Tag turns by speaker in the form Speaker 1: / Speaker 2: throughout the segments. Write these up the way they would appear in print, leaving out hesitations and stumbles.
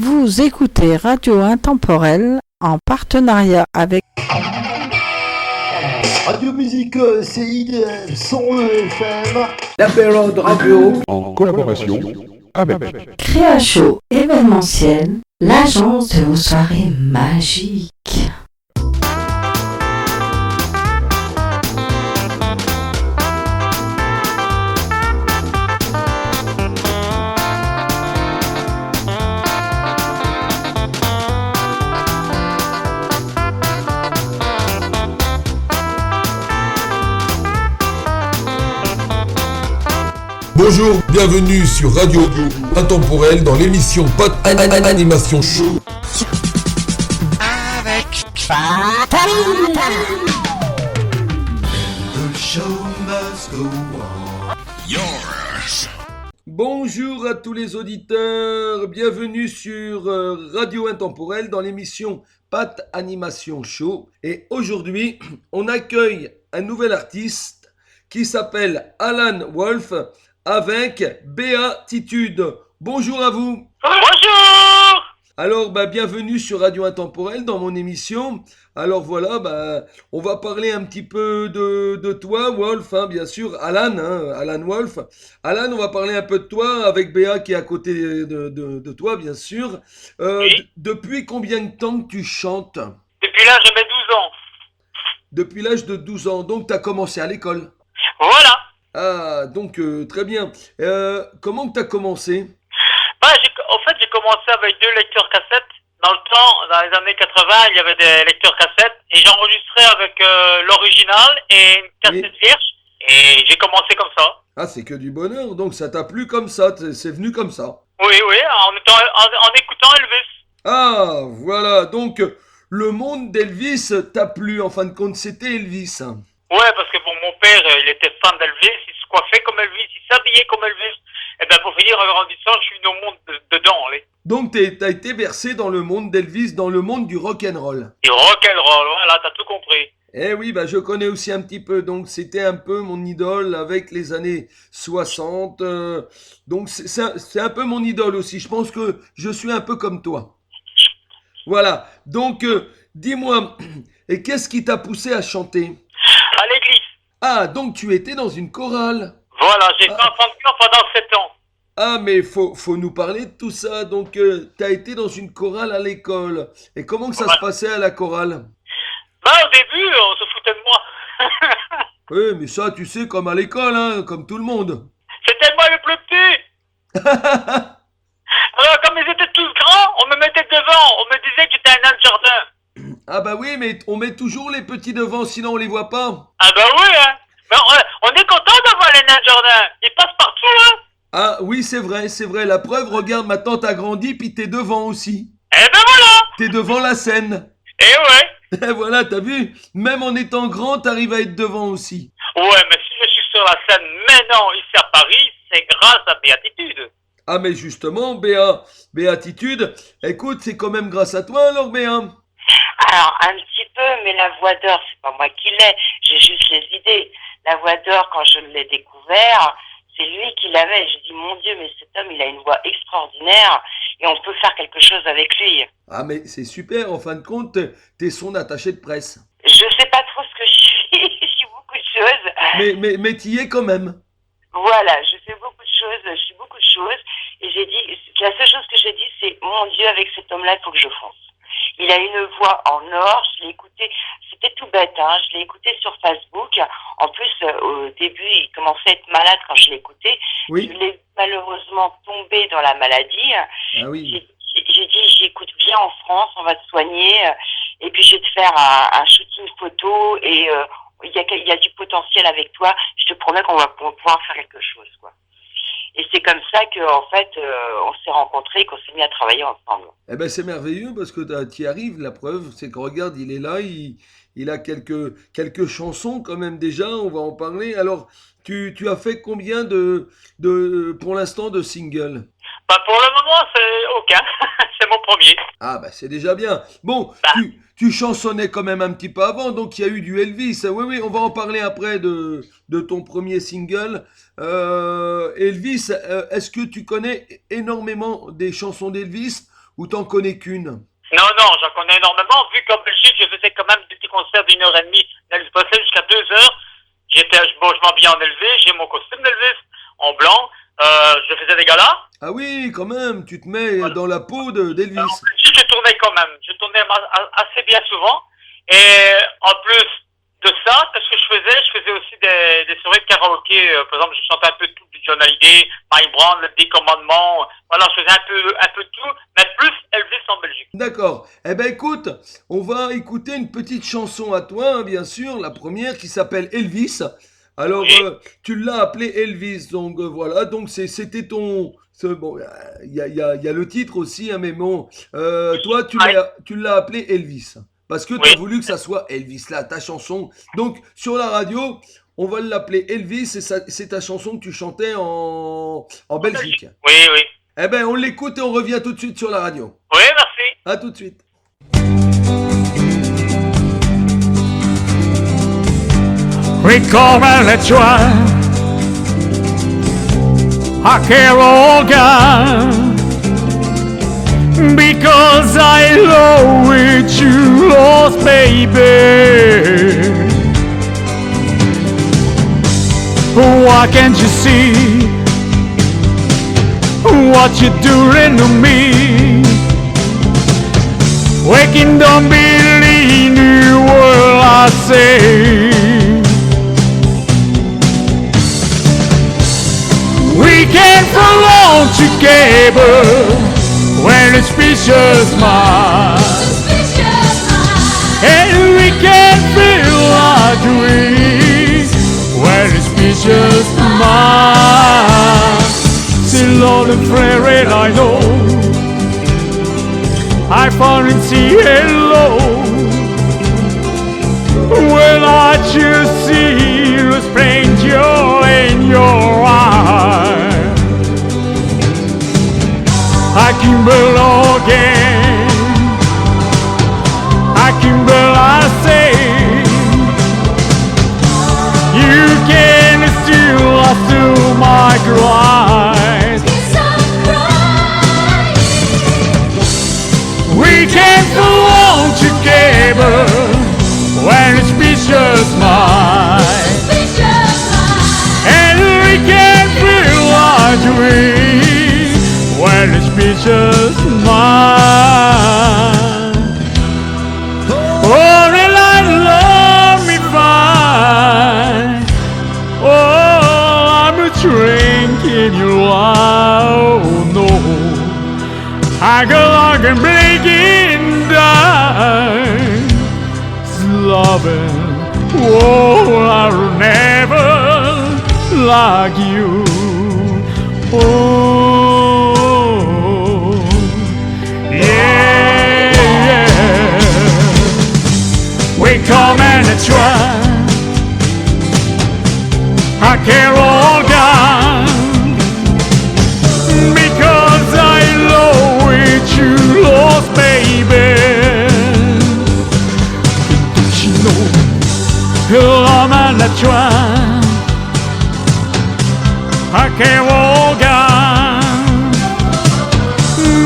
Speaker 1: Vous écoutez Radio Intemporelle en partenariat avec
Speaker 2: Radio Musique CIDL 101 FM.
Speaker 3: La période radio
Speaker 4: en collaboration avec
Speaker 1: Créacho événementiel, l'agence de vos soirées magiques.
Speaker 5: Bonjour, bienvenue sur Radio Intemporelle dans l'émission Pat Animation Show.
Speaker 6: Avec Fatalina.
Speaker 2: The show must go on.
Speaker 6: Yours.
Speaker 5: Bonjour à tous les auditeurs, bienvenue sur Radio Intemporelle dans l'émission Pat Animation Show. Et aujourd'hui, on accueille un nouvel artiste qui s'appelle Alan Wolf avec Béatitude. Bonjour à vous.
Speaker 7: Bonjour.
Speaker 5: Alors, bienvenue sur Radio Intemporelle dans mon émission. Alors voilà, on va parler un petit peu de toi, Wolf, hein, bien sûr, Alan Wolf. Alan, on va parler un peu de toi avec Béa qui est à côté de toi, bien sûr.
Speaker 7: Oui.
Speaker 5: Depuis combien de temps que tu chantes ?
Speaker 7: Depuis l'âge de mes 12 ans.
Speaker 5: Depuis l'âge de 12 ans, donc tu as commencé à l'école.
Speaker 7: Voilà.
Speaker 5: Ah, donc très bien. Comment tu as commencé ?
Speaker 7: En fait, j'ai commencé avec 2 lecteurs cassettes. Dans le temps, dans les années 80, il y avait des lecteurs cassettes. Et j'enregistrais avec l'original et une cassette vierge. Et j'ai commencé comme ça.
Speaker 5: Ah, c'est que du bonheur, donc ça t'a plu comme ça, c'est venu comme ça.
Speaker 7: Oui, en écoutant Elvis.
Speaker 5: Ah, voilà, donc le monde d'Elvis t'a plu, en fin de compte, c'était Elvis.
Speaker 7: Ouais, parce que mon père, il était fan d'Elvis, il se coiffait comme Elvis, il s'habillait comme Elvis. Et pour finir, en grandissant, je suis au monde dedans, allez.
Speaker 5: Donc t'as été bercé dans le monde d'Elvis, dans le monde du rock'n'roll.
Speaker 7: Du rock'n'roll, voilà, t'as tout compris.
Speaker 5: Eh oui, je connais aussi un petit peu, donc c'était un peu mon idole avec les années 60. Donc c'est un peu mon idole aussi, je pense que je suis un peu comme toi. Voilà, donc dis-moi, et qu'est-ce qui t'a poussé à chanter ?
Speaker 7: À l'église.
Speaker 5: Ah, donc tu étais dans une chorale.
Speaker 7: Voilà, j'ai fait un enfant de cœur pendant 7 ans.
Speaker 5: Ah, mais faut nous parler de tout ça. Donc, t'as été dans une chorale à l'école. Et comment que ça se passait à la chorale ?
Speaker 7: Au début, on se foutait de moi.
Speaker 5: Oui, mais ça, tu sais, comme à l'école, hein, comme tout le monde.
Speaker 7: C'était moi le plus petit. Alors, comme ils étaient tous grands, on me mettait devant. On me disait que j'étais un nain de jardin.
Speaker 5: Ah oui, mais on met toujours les petits devant, sinon on les voit pas.
Speaker 7: Ah oui, hein. Mais on est content d'avoir les nains de jardin. Ils passent partout, hein.
Speaker 5: Ah oui, c'est vrai. La preuve, regarde, maintenant t'as grandi, puis t'es devant aussi.
Speaker 7: Voilà.
Speaker 5: T'es devant la scène.
Speaker 7: Ouais.
Speaker 5: Et voilà, t'as vu ? Même en étant grand, t'arrives à être devant aussi.
Speaker 7: Ouais, mais si je suis sur la scène maintenant, ici à Paris, c'est grâce à Béatitude.
Speaker 5: Ah mais justement, Béatitude, écoute, c'est quand même grâce à toi alors, Béa.
Speaker 8: Alors, un petit peu, mais la voix d'or, c'est pas moi qui l'ai, j'ai juste les idées. La voix d'or, quand je l'ai découvert, c'est lui qui l'avait. J'ai dit, mon Dieu, mais cet homme, il a une voix extraordinaire et on peut faire quelque chose avec lui.
Speaker 5: Ah mais c'est super, en fin de compte, t'es son attaché de presse.
Speaker 8: Je sais pas trop ce que je suis, je suis beaucoup de choses.
Speaker 5: Mais t'y es quand même.
Speaker 8: Voilà, je fais beaucoup de choses, je suis beaucoup de choses. Et j'ai dit, la seule chose que j'ai dit, c'est, mon Dieu, avec cet homme-là, il faut que je fonce. Il a une voix en or, je l'ai écouté, c'était tout bête, hein, je l'ai écouté sur Facebook. En plus, au début, il commençait à être malade quand je l'ai écouté.
Speaker 5: Oui.
Speaker 8: Je l'ai malheureusement tombé dans la maladie.
Speaker 5: Ah oui.
Speaker 8: J'ai dit, j'écoute bien en France, on va te soigner. Et puis, je vais te faire un shooting photo et il y a du potentiel avec toi. Je te promets qu'on va pouvoir faire quelque chose, quoi. Et c'est comme ça qu'en fait, on s'est rencontrés et qu'on s'est mis à travailler ensemble.
Speaker 5: Eh ben c'est merveilleux parce que t'y arrives. La preuve, c'est que regarde, il est là, il a quelques chansons quand même déjà. On va en parler. Alors, tu as fait combien pour l'instant de singles ?
Speaker 7: Pour le moment, c'est aucun. C'est mon premier.
Speaker 5: Ah c'est déjà bien. Bon, tu chansonnais quand même un petit peu avant, donc il y a eu du Elvis. Oui, on va en parler après de ton premier single. Elvis, est-ce que tu connais énormément des chansons d'Elvis ou t'en connais qu'une?
Speaker 7: Non, j'en connais énormément. Vu qu'en Belgique, je faisais quand même des petits concerts d'1h30 d'Elvis Presley jusqu'à 2h. Je m'habillais en Elvis, j'ai mon costume d'Elvis en blanc. Je faisais des galas.
Speaker 5: Ah oui, quand même, tu te mets dans la peau d'Elvis.
Speaker 7: En Belgique, je tournais quand même. Je tournais assez bien souvent. Et en plus de ça, qu'est-ce que je faisais aussi des soirées de karaoké. Par exemple, je chantais un peu tout, du John Hallyday, Mike Brown, le 10 commandements. Voilà, je faisais un peu tout, mais plus Elvis en Belgique.
Speaker 5: D'accord. Eh ben écoute, on va écouter une petite chanson à toi, hein, bien sûr, la première qui s'appelle Elvis. Alors,
Speaker 7: Oui.
Speaker 5: tu l'as appelé Elvis, donc voilà, donc c'était ton... Bon, il y a le titre aussi, hein, mais bon, toi, tu l'as appelé Elvis, parce que tu as
Speaker 7: Oui.
Speaker 5: voulu que ça soit Elvis, là, ta chanson. Donc, sur la radio, on va l'appeler Elvis, et c'est ta chanson que tu chantais en Belgique.
Speaker 7: Oui.
Speaker 5: Eh ben, on l'écoute et on revient tout de suite sur la radio.
Speaker 7: Oui, merci.
Speaker 5: À tout de suite.
Speaker 3: Oui, comme l'étoile à Kerogan, because I love with you lost, baby. Why can't you see what you're doing to me? Waking, don't believe the word I say. We can belong together when it's precious mine, and we can feel our dreams when it's precious mine. Still all the friend I know, I found and see hello. Well, I just see the splendor in your eyes. I can belong again. I can belong, I say. You can still my cries. We can belong together when it's precious mine, and we can feel our dreams when it's precious mine. Oh, and I love me fine. Oh, I'm drinking you out. Oh, no, I go along and breaking down. Loving, oh, I'll never like you. Oh, yeah. We come and try. I can't all gone because I love with you, lost baby. L'homme à la joie, I can't walk on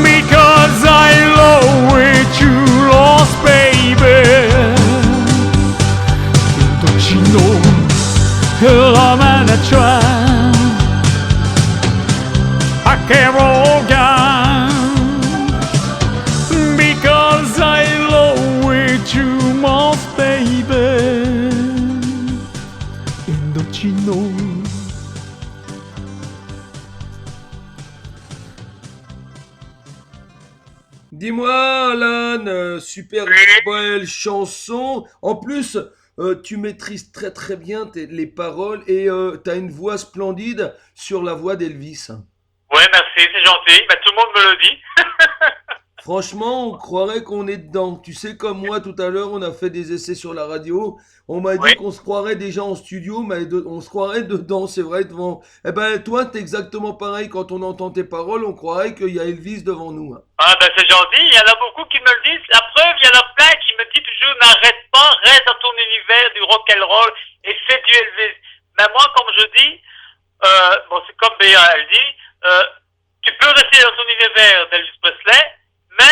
Speaker 3: because I love with you, lost baby. Don't you know, l'homme à la joie, I can't walk on because I love with you, lost baby.
Speaker 5: Dis-moi, Alan, super belle chanson. En plus, tu maîtrises très très bien les paroles et tu as une voix splendide sur la voix d'Elvis.
Speaker 7: Ouais, merci, c'est gentil. Bah, tout le monde me le dit.
Speaker 5: Franchement, on croirait qu'on est dedans. Tu sais, comme moi, tout à l'heure, on a fait des essais sur la radio. On m'a dit
Speaker 7: Oui.
Speaker 5: qu'on se croirait déjà en studio, mais on se croirait dedans, c'est vrai, devant. Eh ben, toi, t'es exactement pareil. Quand on entend tes paroles, on croirait qu'il y a Elvis devant nous. Hein.
Speaker 7: Ah, ben c'est gentil. Il y en a beaucoup qui me le disent. La preuve, il y en a plein qui me disent toujours n'arrête pas, reste dans ton univers du rock'n'roll et fais du Elvis. Mais moi, comme je dis, bon, c'est comme Béa, elle dit, tu peux rester dans ton univers d'Elvis Presley, mais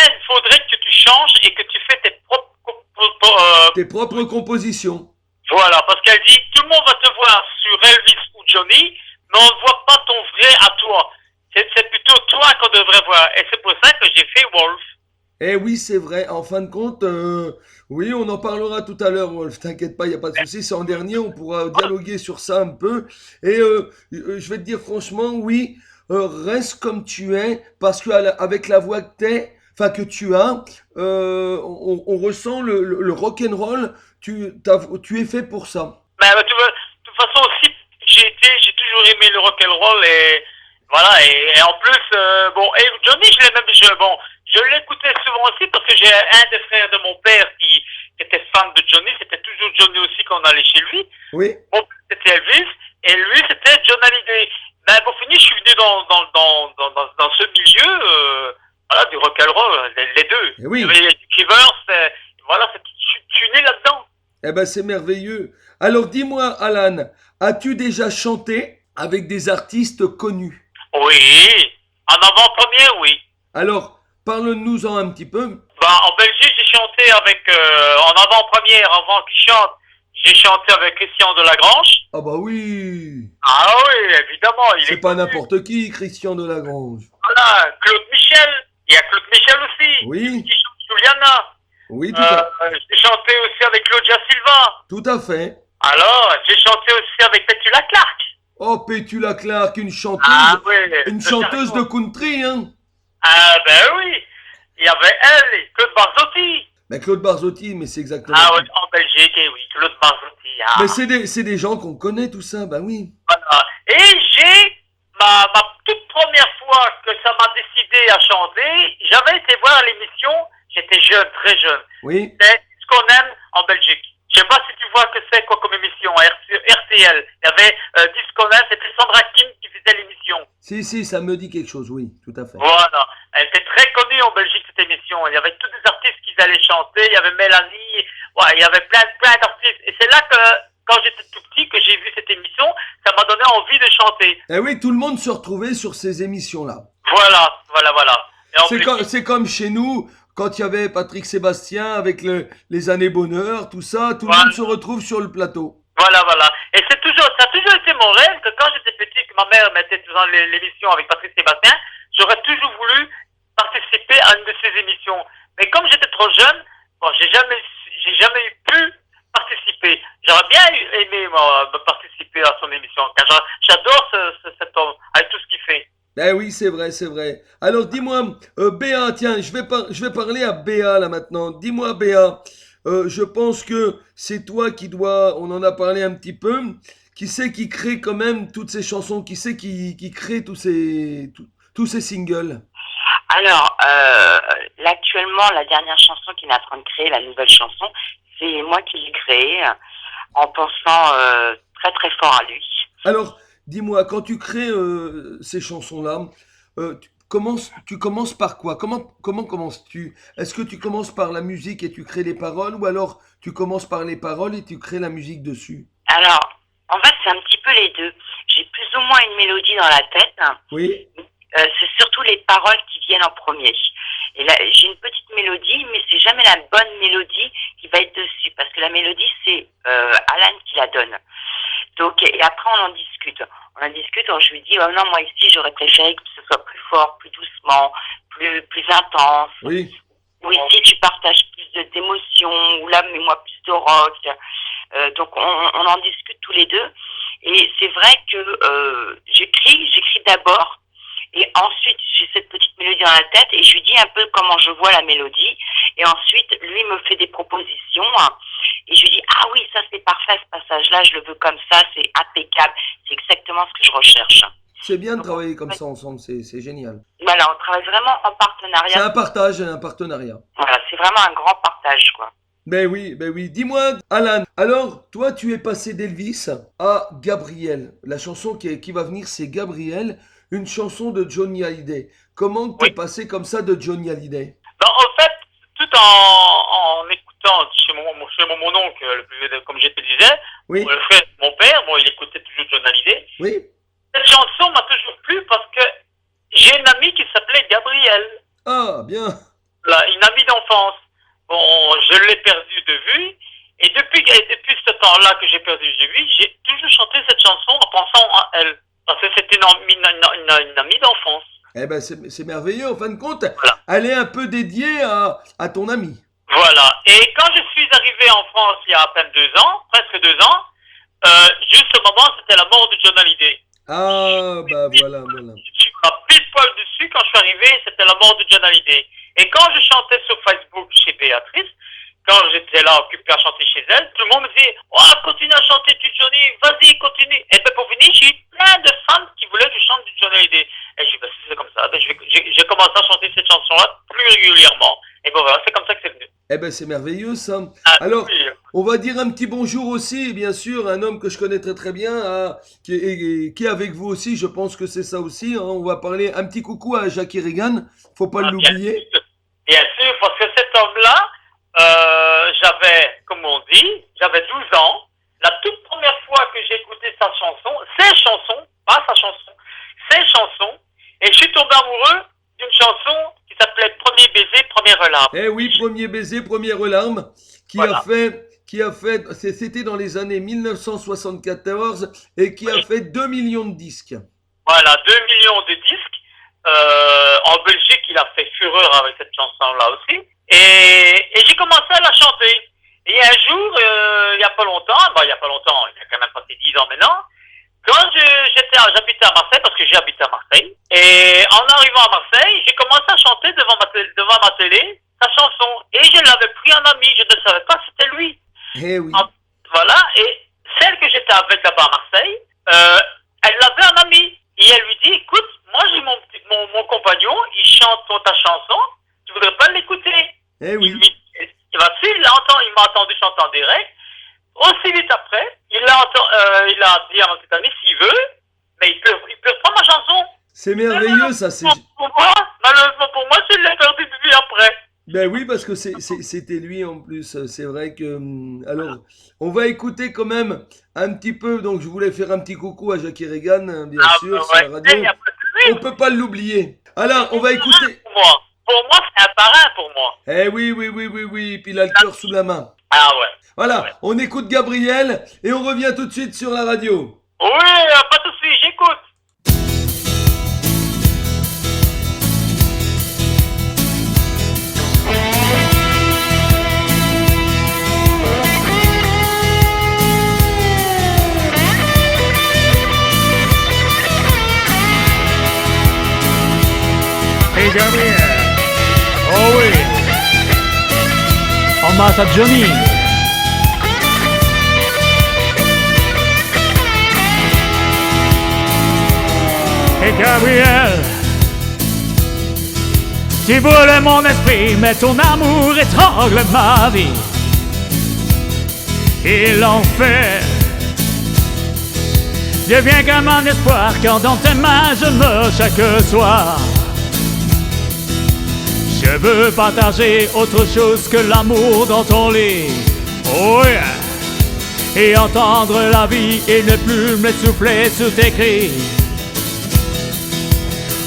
Speaker 7: et que tu fais tes propres
Speaker 5: Tes propres compositions.
Speaker 7: voilà, parce qu'elle dit tout le monde va te voir sur Elvis ou Johnny, mais on ne voit pas ton vrai à toi. C'est plutôt toi qu'on devrait voir. Et c'est pour ça que j'ai fait Wolf.
Speaker 5: Eh oui, c'est vrai. En fin de compte, oui, on en parlera tout à l'heure, Wolf. T'inquiète pas, il n'y a pas de souci. C'est en dernier, on pourra dialoguer sur ça un peu. Et je vais te dire franchement, oui, reste comme tu es, parce que avec la voix que tu as, on ressent le rock'n'roll. Tu es fait pour ça.
Speaker 7: Mais tu vois, de toute façon aussi, j'ai toujours aimé le rock'n'roll et voilà. Et en plus, bon, et Johnny, je l'écoutais souvent aussi parce que j'ai un des frères de mon père qui était fan de Johnny. C'était toujours Johnny aussi quand on allait chez lui.
Speaker 5: Oui.
Speaker 7: Mon père c'était Elvis et lui c'était John Hallyday. Mais pour finir, je suis venu dans ce milieu, voilà, du rock'n'roll, les deux.
Speaker 5: Eh oui.
Speaker 7: Il y avait les Rivers, voilà, je suis né là-dedans.
Speaker 5: Eh ben, c'est merveilleux. Alors, dis-moi, Alan, as-tu déjà chanté avec des artistes connus?
Speaker 7: Oui, en avant-première, oui.
Speaker 5: Alors, parle-nous-en un petit peu.
Speaker 7: Bah, en Belgique, j'ai chanté avec, en avant-première, avant qu'il chante, j'ai chanté avec Christian Delagrange.
Speaker 5: Ah bah oui.
Speaker 7: Ah oui, évidemment, il est
Speaker 5: C'est pas
Speaker 7: connu.
Speaker 5: n'importe qui, Christian Delagrange.
Speaker 7: Voilà, Claude Michel, il y a Claude Michel aussi.
Speaker 5: Oui.
Speaker 7: Qui chante Juliana.
Speaker 5: Oui, tout à,
Speaker 7: J'ai chanté aussi avec Claudia Silva.
Speaker 5: tout à fait.
Speaker 7: Alors, j'ai chanté aussi avec Petula Clark.
Speaker 5: Oh, Petula Clark, une chanteuse,
Speaker 7: Ah oui.
Speaker 5: une chanteuse de country, hein.
Speaker 7: Ah ben oui. Il y avait elle et Claude Barzotti.
Speaker 5: Mais Claude Barzotti, mais c'est exactement.
Speaker 7: Ah oui, en Belgique, et oui, Claude Barzotti. Ah.
Speaker 5: Mais c'est des gens qu'on connaît, tout ça, bah oui.
Speaker 7: Voilà. Et j'ai ma toute première fois que ça m'a décidé à chanter, j'avais été voir l'émission, j'étais jeune, très jeune.
Speaker 5: Oui.
Speaker 7: C'est ce qu'on aime en Belgique. Je sais pas si tu vois que c'est quoi comme émission, RTL. Il y avait ce qu'on aime, c'était Sandra Kim qui faisait l'émission.
Speaker 5: Si, ça me dit quelque chose, oui, tout à fait.
Speaker 7: Voilà. Elle était très connue en Belgique, cette émission. Il y avait tous des artistes qui allaient chanter. Il y avait Mélanie. Ouais, il y avait plein d'artistes. Et c'est là que, quand j'étais tout petit, que j'ai vu cette émission, ça m'a donné envie de chanter.
Speaker 5: Eh oui, tout le monde se retrouvait sur ces émissions-là.
Speaker 7: Voilà. Et en
Speaker 5: C'est comme chez nous, quand il y avait Patrick Sébastien avec les années bonheur, tout ça, tout le
Speaker 7: Voilà.
Speaker 5: monde se retrouve sur le plateau.
Speaker 7: Voilà. Et ça a toujours été mon rêve que quand j'étais petit, que ma mère mettait dans l'émission avec Patrick Sébastien, j'aurais toujours voulu participer à une de ces émissions. Mais comme j'étais trop jeune, bon, j'ai jamais pu participer. J'aurais bien aimé me participer à son émission, car j'adore cet homme, avec tout ce qu'il fait.
Speaker 5: Eh oui, c'est vrai. Alors dis-moi, Béa, tiens, je vais parler à Béa là maintenant. Dis-moi, Béa, je pense que c'est toi qui dois, on en a parlé un petit peu, qui c'est qui crée quand même toutes ces chansons, qui c'est qui crée tous ces singles?
Speaker 8: Alors, là, actuellement, la dernière chanson qu'il est en train de créer, la nouvelle chanson, c'est moi qui l'ai créée en pensant très très fort à lui.
Speaker 5: Alors, dis-moi, quand tu crées ces chansons-là, tu commences par quoi? Comment commences-tu? Est-ce que tu commences par la musique et tu crées les paroles, ou alors tu commences par les paroles et tu crées la musique dessus?
Speaker 8: Alors, en fait, c'est un petit peu les deux. J'ai plus ou moins une mélodie dans la tête.
Speaker 5: Oui.
Speaker 8: C'est surtout les paroles qui viennent en premier. Et là, j'ai une petite mélodie, mais c'est jamais la bonne mélodie qui va être dessus, parce que la mélodie, c'est Alan qui la donne. Donc, et après, on en discute. Alors, je lui dis, oh non, moi ici, j'aurais préféré que ce soit plus fort, plus doucement, plus intense.
Speaker 5: Oui.
Speaker 8: Ou ici, tu partages plus d'émotions, ou là, mets-moi plus de rock. Donc, on en discute tous les deux. Et c'est vrai que j'écris d'abord. Et ensuite, j'ai cette petite mélodie dans la tête et je lui dis un peu comment je vois la mélodie. Et ensuite, lui me fait des propositions. Et je lui dis, ah oui, ça c'est parfait, ce passage-là, je le veux comme ça, c'est impeccable. C'est exactement ce que je recherche.
Speaker 5: C'est bien de travailler comme ça ensemble, c'est génial.
Speaker 8: Voilà, on travaille vraiment en partenariat.
Speaker 5: C'est un partage et un partenariat.
Speaker 8: Voilà, c'est vraiment un grand partage, quoi.
Speaker 5: Ben oui. Dis-moi, Alan, alors, toi, tu es passé d'Elvis à Gabriel. La chanson qui va venir, c'est Gabriel, une chanson de Johnny Hallyday. Comment t'es passé comme ça de Johnny Hallyday?
Speaker 7: Ben, en fait, tout en écoutant chez mon oncle, le plus, comme je te disais,
Speaker 5: Oui.
Speaker 7: le frère de mon père, bon, il écoutait toujours John Hallyday.
Speaker 5: Oui.
Speaker 7: Cette chanson m'a toujours plu parce que j'ai une amie qui s'appelait Gabrielle.
Speaker 5: Ah, bien.
Speaker 7: Là, une amie d'enfance. bon, je l'ai perdu de vue. Et depuis ce temps-là que j'ai perdu de vue, j'ai toujours chanté cette chanson en pensant à elle. Parce que c'était une amie d'enfance.
Speaker 5: Eh ben, c'est merveilleux. En fin de compte,
Speaker 7: Voilà.
Speaker 5: elle est un peu dédiée à ton ami.
Speaker 7: Voilà. Et quand je suis arrivé en France il y a à peine 2 ans, presque 2 ans, juste au moment, c'était la mort de John Hallyday.
Speaker 5: Ah, bah voilà.
Speaker 7: Je suis pile poil dessus quand je suis arrivé, c'était la mort de John Hallyday. Et quand je chantais sur Facebook chez Béatrice, quand j'étais là occupé à chanter chez elle, tout le monde me disait « Oh, continue à chanter du Johnny, vas-y, continue !» Et puis pour finir, j'ai eu plein de fans qui voulaient que je chante du Johnny Hallyday. Et je dis bah, « Si c'est comme ça, j'ai commencé à chanter cette chanson-là plus régulièrement. » Et bon voilà, c'est comme ça que c'est venu.
Speaker 5: Eh ben, c'est merveilleux ça.
Speaker 7: Ah,
Speaker 5: Alors,
Speaker 7: oui.
Speaker 5: on va dire un petit bonjour aussi, bien sûr, un homme que je connais très très bien, qui est avec vous aussi, je pense que c'est ça aussi. Hein. On va parler un petit coucou à Jackie Regan, faut pas l'oublier.
Speaker 7: Bien sûr, parce que cet homme-là, j'avais 12 ans. La toute première fois que j'ai écouté ses chansons, et je suis tombé amoureux d'une chanson qui s'appelait Premier baiser, première larme.
Speaker 5: Eh oui, Premier baiser, première larme, c'était dans les années 1974 et qui a fait 2 millions de disques.
Speaker 7: Voilà, 2 millions de disques. En Belgique, il a fait fureur avec cette chanson-là aussi. Et j'ai commencé à la chanter. Et un jour, il y a pas longtemps, il y a quand même passé 10 ans maintenant, quand j'habitais à Marseille, parce que j'ai habité à Marseille, et en arrivant à Marseille, j'ai commencé à chanter devant ma télé sa chanson. Et je l'avais pris en ami, je ne savais pas que c'était lui.
Speaker 5: Eh oui.
Speaker 7: Voilà, et celle que j'étais avec là-bas à Marseille, elle l'avait en ami. Et elle lui dit, écoute, moi j'ai mon compagnon, il chante ta chanson, tu voudrais pas l'écouter?
Speaker 5: Eh oui.
Speaker 7: Il m'a entendu chanter en direct. Aussi vite après, il a dit à mon petit ami s'il veut, mais il peut reprendre ma chanson.
Speaker 5: C'est merveilleux ça.
Speaker 7: Malheureusement pour moi, je l'ai perdu de vue après.
Speaker 5: Ben oui, parce que c'était lui en plus. C'est vrai que... Alors, on va écouter quand même un petit peu. Donc, je voulais faire un petit coucou à Jackie Regan, bien sûr, sur la radio. On peut pas l'oublier. Alors, on va écouter...
Speaker 7: Pour moi, c'est un parrain pour moi.
Speaker 5: Eh oui. Puis il a le cœur sous la main.
Speaker 7: Ah ouais.
Speaker 5: Voilà,
Speaker 7: Ouais.
Speaker 5: on écoute Gabriel et on revient tout de suite sur la radio.
Speaker 7: Oui, pas de soucis, j'écoute.
Speaker 3: Hey Gabriel. Oh oui. Hommage à Johnny. Hey Gabriel. Tu brûles mon esprit, mais ton amour étrangle ma vie. Et l'enfer devient comme un espoir quand dans tes mains je meurs chaque soir. Je veux partager autre chose que l'amour dans ton lit. Oh yeah. Et entendre la vie et ne plus me souffler sous tes cris.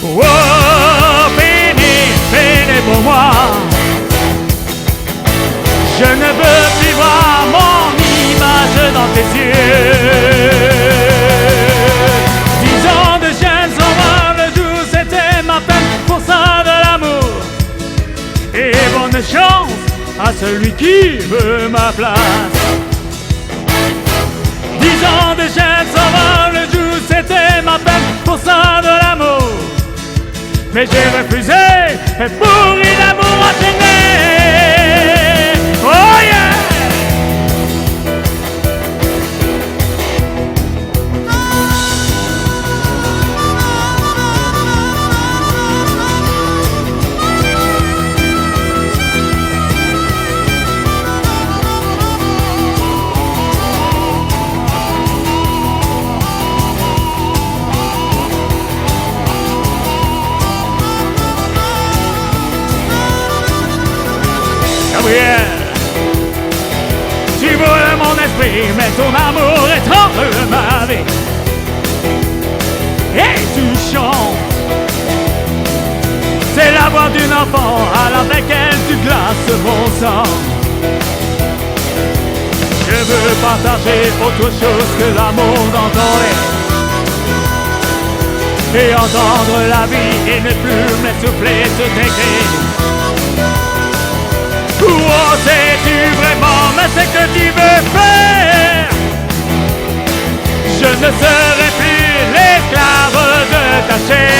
Speaker 3: Oh, fini pour moi. Je ne veux plus voir mon image dans tes yeux. 10 ans de chaîne sans voir le jour, c'était ma peine pour ça de l'amour. Et bonne chance à celui qui veut ma place. 10 ans de chaîne sans voir le jour, c'était ma peine pour ça de l'amour. Mais j'ai refusé et pourri l'amour enchaîné. Oh yeah! Gabriel, tu brûles mon esprit, mais ton amour étrangle ma vie. Et tu chantes, c'est la voix d'une enfant à laquelle tu glaces mon sang. partager autre chose que l'amour d'entendre et entendre la vie et ne plus m'essouffler sous tes cris. Où sais-tu vraiment mais ce que tu veux faire? Je ne serai plus l'esclave de ta chair.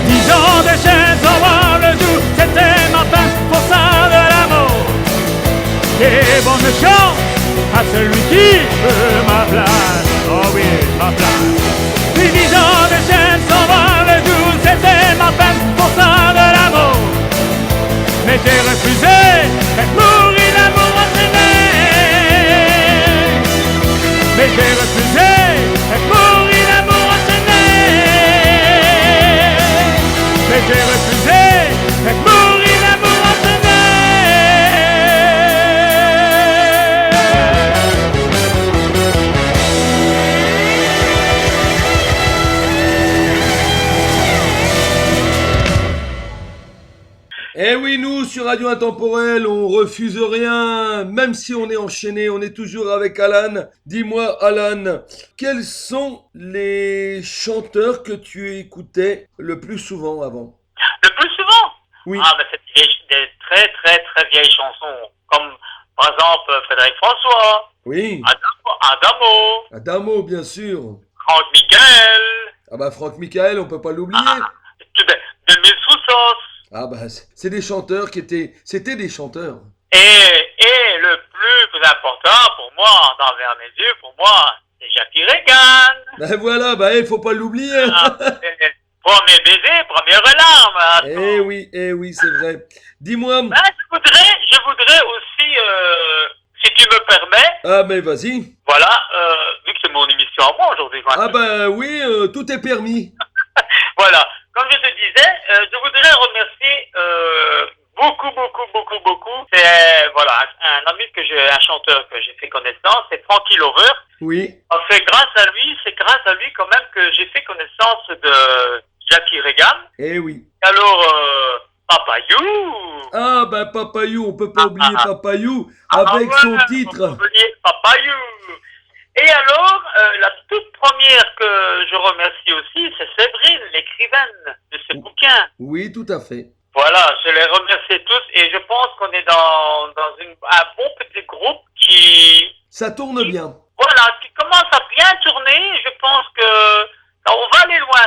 Speaker 3: 10 ans de chaîne sans voir le jour, c'était ma fin pour ça de l'amour. Et bonne chance à celui qui veut ma place. Oh oui, ma place. 10 ans de chaîne sans voir le jour, c'était ma fin pour ça de l'amour. Mais j'ai refusé et mourir l'amour entraîné. Mais j'ai refusé et mourir l'amour entraîné. Mais j'ai refusé et mourir l'amour entraîné.
Speaker 5: Eh oui, nous, sur Radio Intemporel, on refuse rien, même si on est enchaîné, on est toujours avec Alan. Dis-moi, Alan, quels sont les chanteurs que tu écoutais le plus souvent avant?
Speaker 7: Le plus souvent?
Speaker 5: Oui.
Speaker 7: Ah, ben, c'est des très, très, très vieilles chansons. Comme, par exemple, Frédéric François,
Speaker 5: Oui.
Speaker 7: Adamo,
Speaker 5: Adamo, bien sûr.
Speaker 7: Franck Michael,
Speaker 5: Ah bah, Franck Michael, on peut pas l'oublier.
Speaker 7: Demis Roussos.
Speaker 5: Ah bah, c'est des chanteurs c'était des chanteurs.
Speaker 7: Et le plus important pour moi, d'envers mes yeux, pour moi, c'est Jackie Reagan.
Speaker 5: Ben voilà, bah, faut pas l'oublier.
Speaker 7: Premier baiser, première larme.
Speaker 5: Eh oui, c'est vrai. Dis-moi.
Speaker 7: Ben, je voudrais aussi, si tu me permets.
Speaker 5: Ah ben vas-y.
Speaker 7: Voilà, vu que c'est mon émission à moi aujourd'hui.
Speaker 5: Ah ben oui, tout est permis.
Speaker 7: Voilà, comme je te disais, je voudrais remercier beaucoup. C'est voilà un ami un chanteur que j'ai fait connaissance, c'est Frankie Lover.
Speaker 5: Oui.
Speaker 7: C'est grâce à lui quand même que j'ai fait connaissance de Jackie Reagan.
Speaker 5: Eh oui.
Speaker 7: Alors, Papayou.
Speaker 5: Ah ben Papayou, on peut pas oublier Papayou avec son titre.
Speaker 7: On peut oublier Papayou. Et alors, la toute première que je remercie aussi, c'est Séverine, l'écrivaine de ce bouquin.
Speaker 5: Oui, tout à fait.
Speaker 7: Voilà, je les remercie tous et je pense qu'on est dans un bon petit groupe qui...
Speaker 5: Ça tourne bien.
Speaker 7: Voilà, qui commence à bien tourner. Je pense que on va aller loin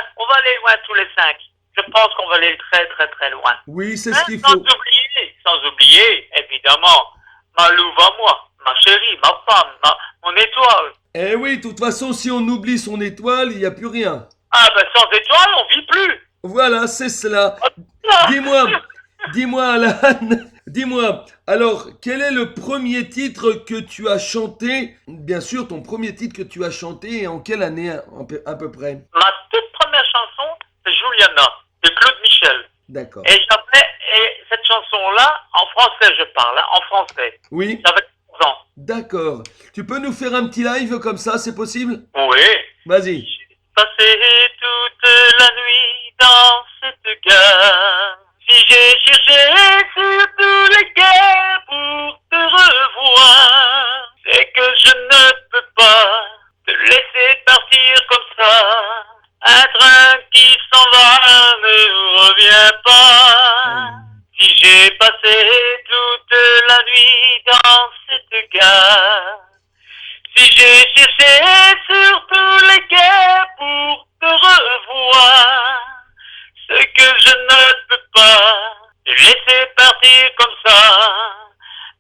Speaker 7: tous les 5. Je pense qu'on va aller très très très loin.
Speaker 5: Oui, c'est ce qu'il
Speaker 7: sans
Speaker 5: faut.
Speaker 7: Sans oublier, évidemment, ma louve à moi, ma chérie, ma femme, mon étoile.
Speaker 5: Eh oui, de toute façon, si on oublie son étoile, il n'y a plus rien.
Speaker 7: Ah ben sans étoile, on vit plus.
Speaker 5: Voilà, c'est cela. Dis-moi Alan, dis-moi, alors, quel est le premier titre que tu as chanté? Bien sûr, ton premier titre que tu as chanté et en quelle année à peu près?
Speaker 7: Ma toute première chanson, c'est Juliana, de Claude Michel.
Speaker 5: D'accord.
Speaker 7: Et cette chanson-là, en français je parle, en français.
Speaker 5: Oui.
Speaker 7: J'avais 11 ans.
Speaker 5: D'accord. Tu peux nous faire un petit live comme ça, c'est possible?
Speaker 7: Oui.
Speaker 5: Vas-y.
Speaker 7: Passé toute la nuit dans cette gare. Si j'ai cherché sur tous les quais pour te revoir, c'est que je ne peux pas te laisser partir comme ça. Un train qui s'en va ne revient pas. Si j'ai passé toute la nuit dans cette gare, si j'ai cherché sur tous les quais pour te revoir, c'est que je ne peux pas te laisser partir comme ça.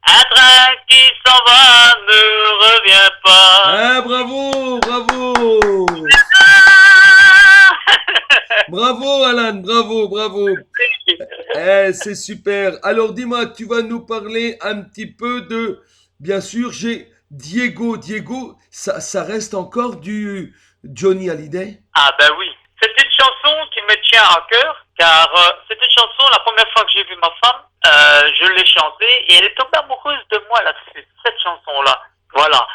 Speaker 7: Un train qui s'en va ne revient pas.
Speaker 5: Ah, bravo, bravo. Bravo Alan, bravo. C'est super. Alors dis-moi, tu vas nous parler un petit peu de... Bien sûr, j'ai Diego, ça reste encore du Johnny Hallyday?
Speaker 7: Ah ben oui, c'est une chanson qui me tient à cœur, car c'est une chanson, la première fois que j'ai vu ma femme, je l'ai chantée et elle est tombée amoureuse de moi là, cette chanson-là. Voilà,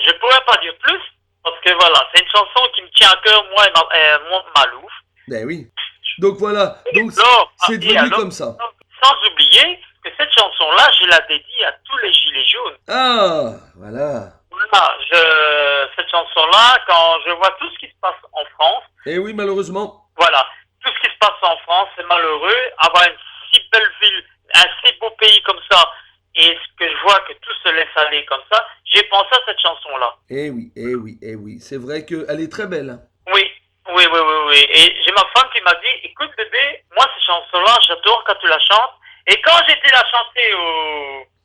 Speaker 7: je pourrais pas dire plus, parce que voilà, c'est une chanson qui me tient à cœur, moi et ma louve.
Speaker 5: Ben oui. Donc voilà, donc c'est devenu comme ça.
Speaker 7: Sans oublier que cette chanson chanson-là, je la dédie à tous les gilets jaunes.
Speaker 5: Ah, voilà.
Speaker 7: Voilà, cette chanson-là, quand je vois tout ce qui se passe en France,
Speaker 5: Eh oui, malheureusement.
Speaker 7: voilà, tout ce qui se passe en France, c'est malheureux. Avoir une si belle ville, un si beau pays comme ça, et ce que je vois que tout se laisse aller comme ça, j'ai pensé à cette chanson-là.
Speaker 5: Eh oui, eh oui, eh oui. C'est vrai qu'elle est très belle. Hein.
Speaker 7: Oui, oui, oui, oui, oui. Et j'ai ma femme qui m'a dit, écoute bébé, moi cette chanson-là, j'adore quand tu la chantes. Et quand j'étais la chanter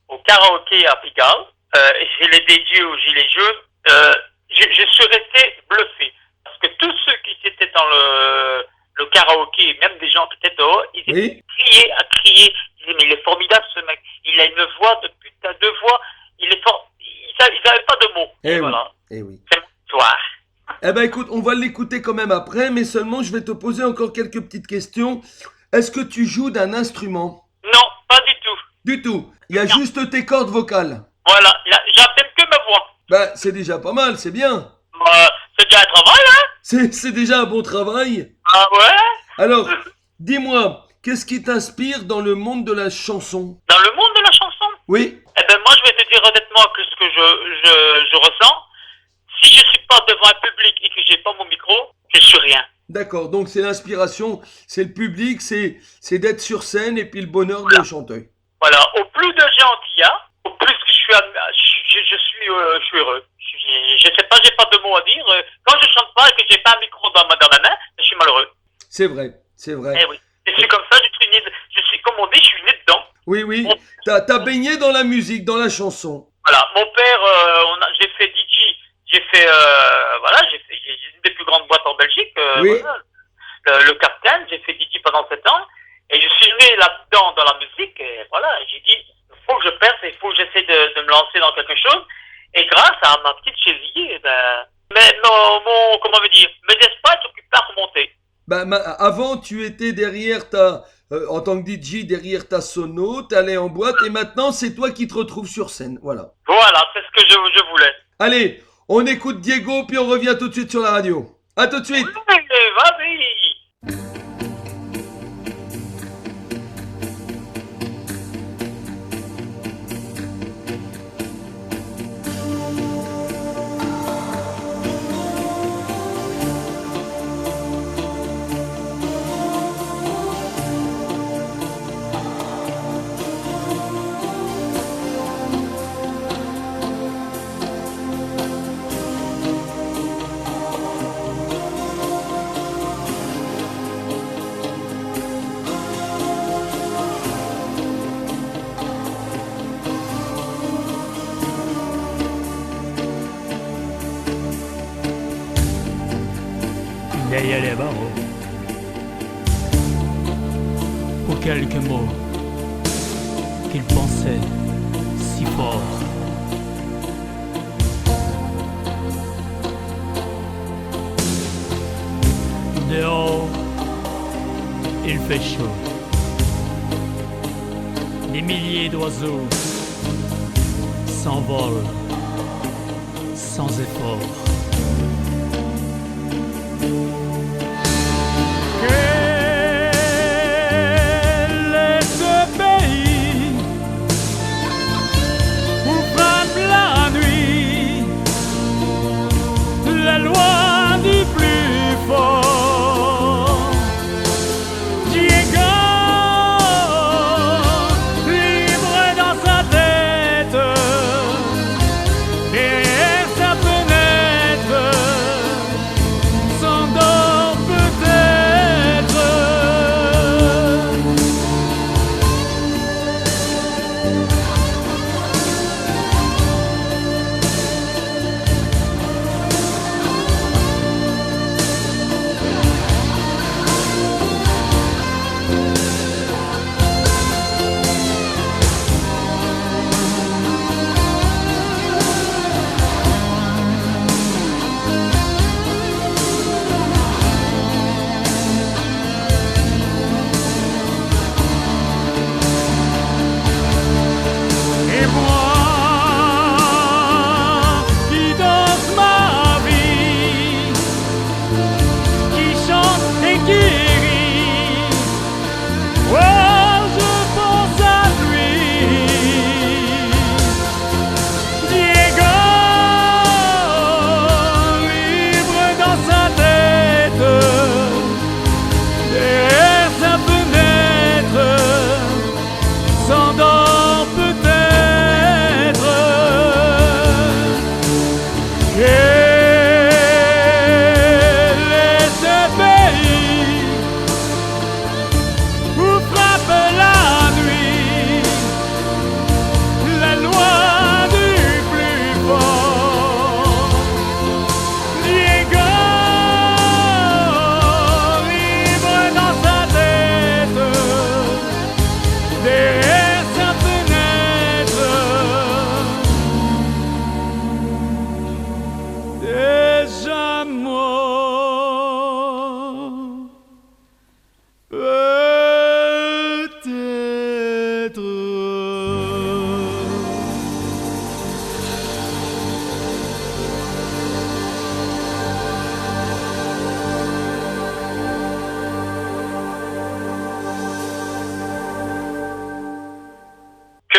Speaker 7: au karaoké à Pigalle, je l'ai dédié aux gilets jaunes, je suis resté bluffé. Parce que tous ceux qui étaient dans le karaoké, même des gens qui étaient dehors, ils étaient criés à crier. Ils disaient, mais il est formidable ce mec. Il a une voix de putain de voix. Il est fort. Ils n'avaient pas de mots.
Speaker 5: Eh
Speaker 7: Et
Speaker 5: oui,
Speaker 7: voilà.
Speaker 5: eh oui.
Speaker 7: C'est mon histoire.
Speaker 5: Eh ben écoute, on va l'écouter quand même après, mais seulement je vais te poser encore quelques petites questions. Est-ce que tu joues d'un instrument?
Speaker 7: Non, pas du tout.
Speaker 5: Du tout. Il y a
Speaker 7: Non.
Speaker 5: juste tes cordes vocales.
Speaker 7: Voilà. J'appelle que ma voix.
Speaker 5: Ben, c'est déjà pas mal, c'est bien.
Speaker 7: C'est déjà un travail, hein?
Speaker 5: C'est déjà un bon travail.
Speaker 7: Ah ouais?
Speaker 5: Alors, dis-moi, qu'est-ce qui t'inspire dans le monde de la chanson?
Speaker 7: Dans le monde de la chanson?
Speaker 5: Oui.
Speaker 7: Eh ben moi, je vais te dire honnêtement que ce que je ressens, si je suis pas devant un public et que j'ai pas mon micro, je suis rien.
Speaker 5: D'accord, donc c'est l'inspiration, c'est le public, c'est d'être sur scène et puis le bonheur de chanter.
Speaker 7: Voilà. Au plus de gens qu'il y a, au plus que je suis heureux. Je sais pas, j'ai pas de mots à dire. Quand je chante pas et que j'ai pas un micro dans ma main, je suis malheureux.
Speaker 5: C'est vrai, c'est vrai.
Speaker 7: Eh oui. Je suis comme ça, je suis comme on dit, je suis né dedans.
Speaker 5: Oui, oui, t'as baigné dans la musique, dans la chanson.
Speaker 7: Voilà. Mon père, j'ai fait DJ, j'ai une des plus grandes boîtes en Belgique.
Speaker 5: Oui.
Speaker 7: Voilà, le Captain, j'ai fait DJ pendant 7 ans. Et je suis né là-dedans, dans la musique. Et voilà, j'ai dit, il faut que je perce, il faut que j'essaie de me lancer dans quelque chose. Et grâce à ma petite cheville, comment me dire, mes espoirs sont occupés à remonter.
Speaker 5: Avant, tu étais derrière en tant que DJ, derrière ta sono, t'allais en boîte, et maintenant, c'est toi qui te retrouves sur scène, voilà.
Speaker 7: Voilà, c'est ce que je voulais.
Speaker 5: Allez, on écoute Diego, puis on revient tout de suite sur la radio. À tout de suite.
Speaker 7: Vas-y.
Speaker 3: Derrière les barreaux, pour quelques mots qu'il pensait si fort. Dehors, il fait chaud. Des milliers d'oiseaux s'envolent sans effort. La loi du plus fort. Diego, libre dans sa tête, derrière sa fenêtre.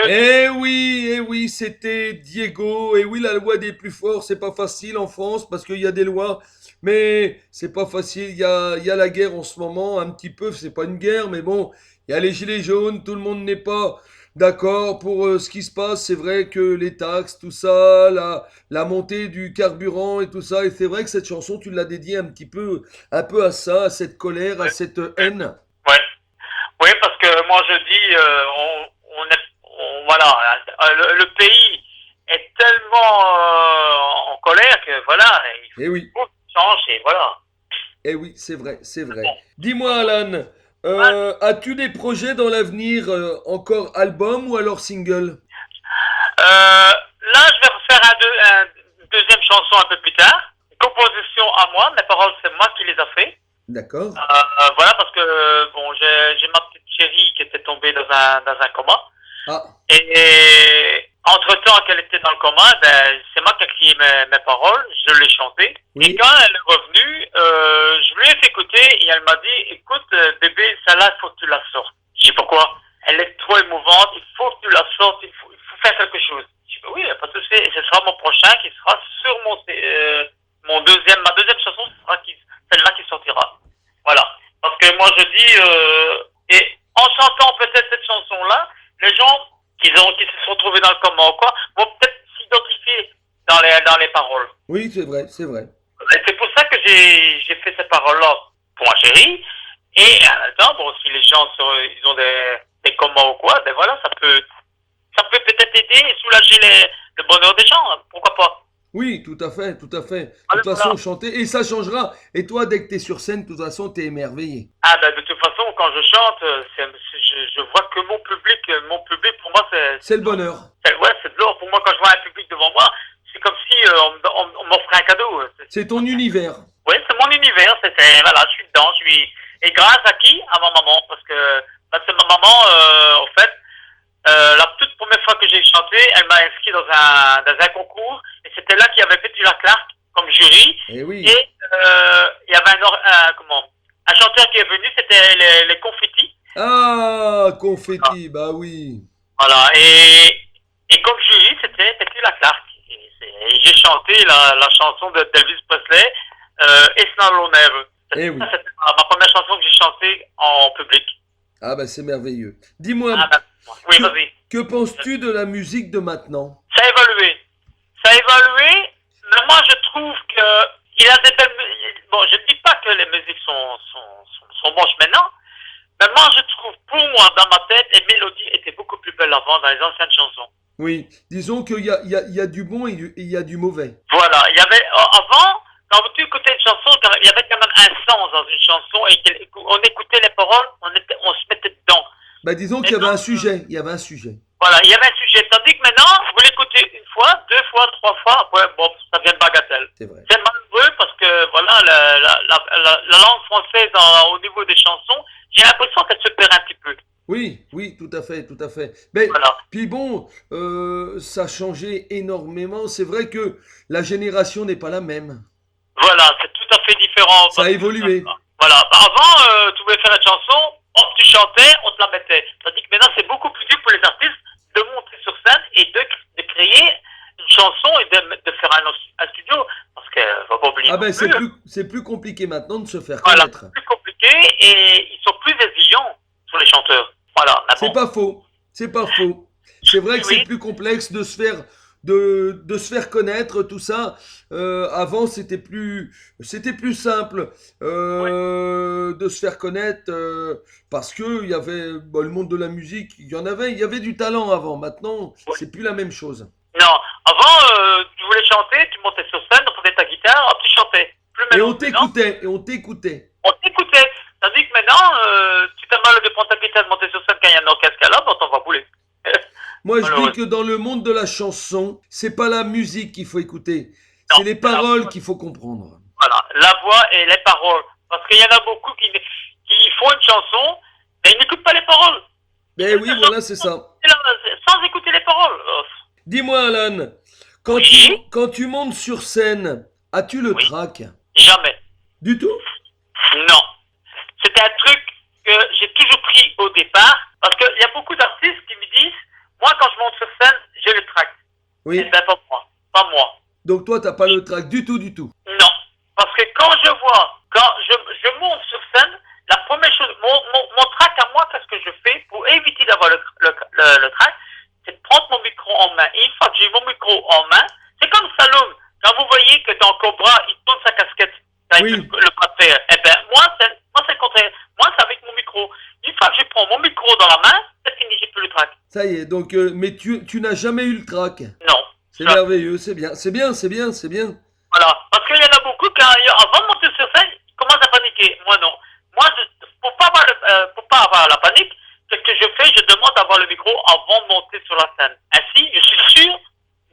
Speaker 5: Eh oui, c'était Diego. Et oui, la loi des plus forts, c'est pas facile en France parce qu'il y a des lois, mais c'est pas facile. Il y a la guerre en ce moment, un petit peu. C'est pas une guerre, mais bon, il y a les gilets jaunes. Tout le monde n'est pas d'accord pour ce qui se passe. C'est vrai que les taxes, tout ça, la montée du carburant et tout ça. Et c'est vrai que cette chanson, tu l'as dédiée un peu à ça, à cette colère, à cette haine.
Speaker 7: Ouais. Oui, parce que moi je dis, voilà, le pays est tellement en colère que voilà, il
Speaker 5: Eh oui.
Speaker 7: faut qu'il change et voilà.
Speaker 5: Eh oui, c'est vrai, c'est vrai. Dis-moi, Alan, as-tu des projets dans l'avenir, encore album ou alors single?
Speaker 7: Là, je vais refaire une deuxième chanson un peu plus tard. Une composition à moi, mes paroles c'est moi qui les a fait.
Speaker 5: D'accord.
Speaker 7: Voilà, parce que bon, j'ai ma petite chérie qui était tombée dans un coma.
Speaker 5: Ah,
Speaker 7: Et entre-temps qu'elle était dans le coma, ben, c'est moi qui ai écrit mes paroles, je l'ai chanté.
Speaker 5: oui.
Speaker 7: Et quand elle est revenue, je lui ai fait écouter et elle m'a dit, écoute bébé, celle-là, il faut que tu la sortes. J'ai dit pourquoi? Elle est trop émouvante, il faut que tu la sortes, il faut faire quelque chose. J'ai dit oui, pas de souci, et ce sera mon prochain qui sera sur ma deuxième chanson, ce sera celle-là qui sortira. Voilà. Parce que moi je dis, et en chantant peut-être cette chanson-là, les gens qui se sont trouvés dans le coma ou quoi, vont peut-être s'identifier dans les paroles.
Speaker 5: Oui, c'est vrai, c'est vrai.
Speaker 7: Et c'est pour ça que j'ai fait ces paroles-là pour ma chérie. Et en même temps, bon, si les gens ils ont des comas ou quoi, ben voilà, ça peut peut-être aider et soulager le bonheur des gens, pourquoi pas.
Speaker 5: Oui, tout à fait, tout à fait. De
Speaker 7: Voilà,
Speaker 5: toute façon,
Speaker 7: voilà.
Speaker 5: chanter, et ça changera. Et toi, dès que t'es sur scène, de toute façon, t'es émerveillé.
Speaker 7: Ah ben de toute façon, quand je chante, je vois que mon public pour moi
Speaker 5: C'est le bonheur.
Speaker 7: ouais, c'est de l'or. Pour moi, quand je vois un public devant moi, c'est comme si on m'offrait un cadeau.
Speaker 5: C'est ton univers.
Speaker 7: Oui, c'est mon univers. Voilà, je suis dedans. Et grâce à qui? À ma maman, parce que c'est ma maman, en fait, la toute première fois que j'ai chanté, elle m'a inscrit dans un concours, et c'était là qu'il y avait Petula Clark comme jury.
Speaker 5: Eh oui.
Speaker 7: Et il y avait un chanteur qui est venu, c'était les Confettis.
Speaker 5: Ah, confetti, bah oui.
Speaker 7: Voilà, et comme jury, c'était Petula Clark. Et j'ai chanté la chanson d'Elvis Presley, It's Not Alone Ever.
Speaker 5: Eh oui.
Speaker 7: Ça, c'était ma première chanson que j'ai chantée en public.
Speaker 5: Ah, bah c'est merveilleux. Dis-moi,
Speaker 7: Ah, ben, oui,
Speaker 5: que,
Speaker 7: vas-y.
Speaker 5: que penses-tu de la musique de maintenant?
Speaker 7: Ça a évolué. Mais moi je trouve que il a des belles bon, je ne dis pas que les musiques sont moches maintenant, mais moi je trouve, pour moi, dans ma tête, les mélodies étaient beaucoup plus belles avant dans les anciennes chansons.
Speaker 5: Oui, disons qu'il y a du bon et il y a du mauvais.
Speaker 7: Voilà, il y avait, avant, quand tu écoutais une chanson, il y avait quand même un sens dans une chanson, et on écoutait les paroles, on se mettait dedans.
Speaker 5: Bah disons qu'il y avait un sujet, il y avait un sujet.
Speaker 7: Voilà, il y avait un sujet. Tandis que maintenant, vous l'écoutez une fois, deux fois, trois fois, ouais, bon, ça devient une bagatelle.
Speaker 5: C'est vrai.
Speaker 7: C'est malheureux parce que, voilà, la langue française au niveau des chansons, j'ai l'impression qu'elle se perd un petit peu.
Speaker 5: Oui, oui, tout à fait, tout à fait. Mais
Speaker 7: Voilà.
Speaker 5: puis bon, ça a changé énormément. C'est vrai que la génération n'est pas la même.
Speaker 7: Voilà, c'est tout à fait différent.
Speaker 5: Ça a évolué.
Speaker 7: Voilà. Bah, avant, tu voulais faire une chanson, hop, tu chantais, on te la mettait. Tandis que maintenant, c'est beaucoup plus dur pour les artistes de monter sur scène et de créer une chanson et de faire un studio. Parce que, faut pas oublier.
Speaker 5: Ah ben
Speaker 7: non plus,
Speaker 5: c'est plus compliqué maintenant de se faire
Speaker 7: voilà,
Speaker 5: connaître.
Speaker 7: c'est plus compliqué et ils sont plus exigeants sur les chanteurs. Voilà. Mais
Speaker 5: C'est
Speaker 7: bon.
Speaker 5: pas faux. C'est pas faux. C'est vrai que
Speaker 7: Oui.
Speaker 5: c'est plus complexe de se faire connaître, tout ça. Avant, c'était plus simple de se faire connaître parce que il y avait le monde de la musique. Il y avait du talent avant. Maintenant, c'est plus la même chose.
Speaker 7: Non, avant, tu voulais chanter, tu montais sur scène, on prenait ta guitare, hop, tu chantais. Plus
Speaker 5: Et
Speaker 7: maintenant,
Speaker 5: on t'écoutait. Et on t'écoutait.
Speaker 7: on t'écoutait. Tandis que maintenant, tu t'as mal de prendre ta guitare, de monter sur scène quand il y a un orchestre qui est là, ben, on t'en va bouler.
Speaker 5: Moi, je
Speaker 7: Malheureux.
Speaker 5: dis que dans le monde de la chanson, c'est pas la musique qu'il faut écouter,
Speaker 7: Non,
Speaker 5: c'est les paroles qu'il faut comprendre.
Speaker 7: Voilà, la voix et les paroles. Parce qu'il y en a beaucoup qui font une chanson, mais ils n'écoutent pas les paroles.
Speaker 5: Ben oui, voilà, c'est ça.
Speaker 7: Et là, sans écouter les paroles.
Speaker 5: Dis-moi, Alan,
Speaker 7: Oui.
Speaker 5: quand tu montes sur scène, as-tu le
Speaker 7: Oui.
Speaker 5: trac?
Speaker 7: Jamais.
Speaker 5: Du tout?
Speaker 7: Non. C'était un truc que j'ai toujours pris au départ, parce qu'il y a beaucoup d'artistes qui me disent, moi quand je
Speaker 5: Oui.
Speaker 7: Eh ben, pas moi. Pas moi.
Speaker 5: Donc toi, t'as pas le track du tout, du tout.
Speaker 7: Non. Parce que quand je monte sur scène, la première chose, mon track à moi, qu'est-ce que je fais pour éviter d'avoir le track, c'est de prendre mon micro en main. Et une fois que j'ai mon micro en main, c'est comme Stallone. Quand vous voyez que dans Cobra, il tourne sa casquette avec
Speaker 5: Oui.
Speaker 7: le bras de fer, eh ben, moi, c'est le contraire. Moi, c'est avec mon micro. Une fois que je prends mon micro dans la main, c'est fini, j'ai plus le track.
Speaker 5: Ça y est, donc, mais tu n'as jamais eu le track.
Speaker 7: Non.
Speaker 5: C'est merveilleux, c'est bien, c'est bien, c'est bien, c'est bien.
Speaker 7: Voilà. Parce qu'il y en a beaucoup, avant de monter sur scène, ils commencent à paniquer. Moi, non. Moi, pour pas avoir la panique, ce que je fais, je demande d'avoir le micro avant de monter sur la scène. Ainsi, je suis sûr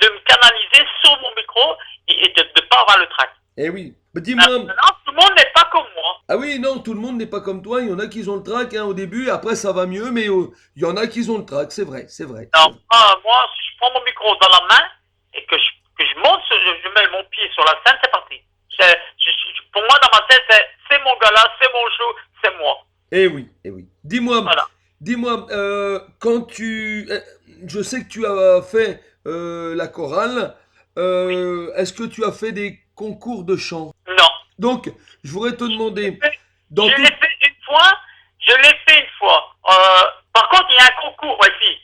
Speaker 7: de me canaliser sur mon micro et de ne pas avoir le track.
Speaker 5: Eh oui. Mais dis-moi.
Speaker 7: Maintenant, tout le monde n'est pas comme moi.
Speaker 5: Ah oui, non, tout le monde n'est pas comme toi. Il y en a qui ont le track au début, après ça va mieux, mais il y en a qui ont le track, c'est vrai, c'est vrai.
Speaker 7: Non, moi, si je prends mon micro dans la main et que je monte, je mets mon pied sur la scène, c'est parti. Pour moi, dans ma tête, c'est mon gala, c'est mon show, c'est moi.
Speaker 5: Eh oui, eh oui. Dis-moi,
Speaker 7: Voilà.
Speaker 5: dis-moi, quand je sais que tu as fait la chorale, est-ce que tu as fait des concours de chant?
Speaker 7: Non.
Speaker 5: Donc, je voudrais te demander, dans
Speaker 7: Je
Speaker 5: tout...
Speaker 7: l'ai fait une fois. Par contre, il y a un concours. Ouais, si,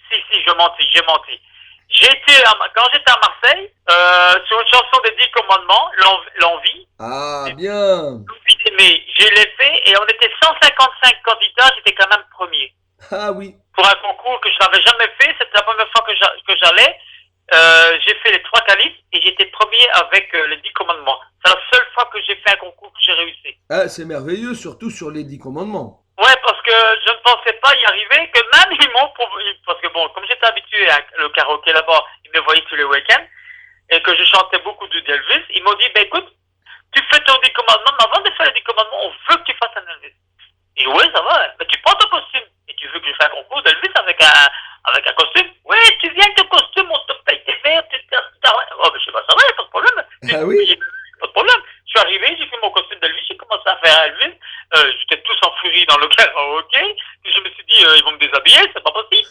Speaker 7: j'ai menti. Quand j'étais à Marseille, sur une chanson des 10 commandements, l'envie.
Speaker 5: Ah, bien.
Speaker 7: L'envie d'aimer. Je l'ai fait et on était 155 candidats, j'étais quand même premier.
Speaker 5: Ah oui.
Speaker 7: Pour un concours que je n'avais jamais fait, c'était la première fois que j'allais. J'ai fait les 3 qualifs et j'étais premier avec les 10 commandements. C'est la seule fois que j'ai fait un concours que j'ai réussi.
Speaker 5: Ah, c'est merveilleux, surtout sur les 10 commandements.
Speaker 7: Ouais, parce que je ne pensais pas y arriver, que même ils m'ont proposé, parce que bon, comme j'étais habitué à le karaoké là-bas, ils me voyaient tous les week-ends, et que je chantais beaucoup de Elvis, ils m'ont dit, écoute, tu fais ton 10 commandements, mais avant de faire les 10 commandements, on veut que tu fasses un Elvis. Et oui, ça va, mais tu prends ton costume, et tu veux que je fasse un concours d'Elvis avec un costume? Oui, tu viens avec ton costume, on te paye tes verres, oh, mais je sais pas, ça va, pas de problème.
Speaker 5: Ah oui.
Speaker 7: Pas de problème. Je suis arrivé, j'ai fait mon costume d'Elvis, j'ai commencé à faire Elvis. J'étais tous en furie dans le karaoké. Et je me suis dit, ils vont me déshabiller, c'est pas possible.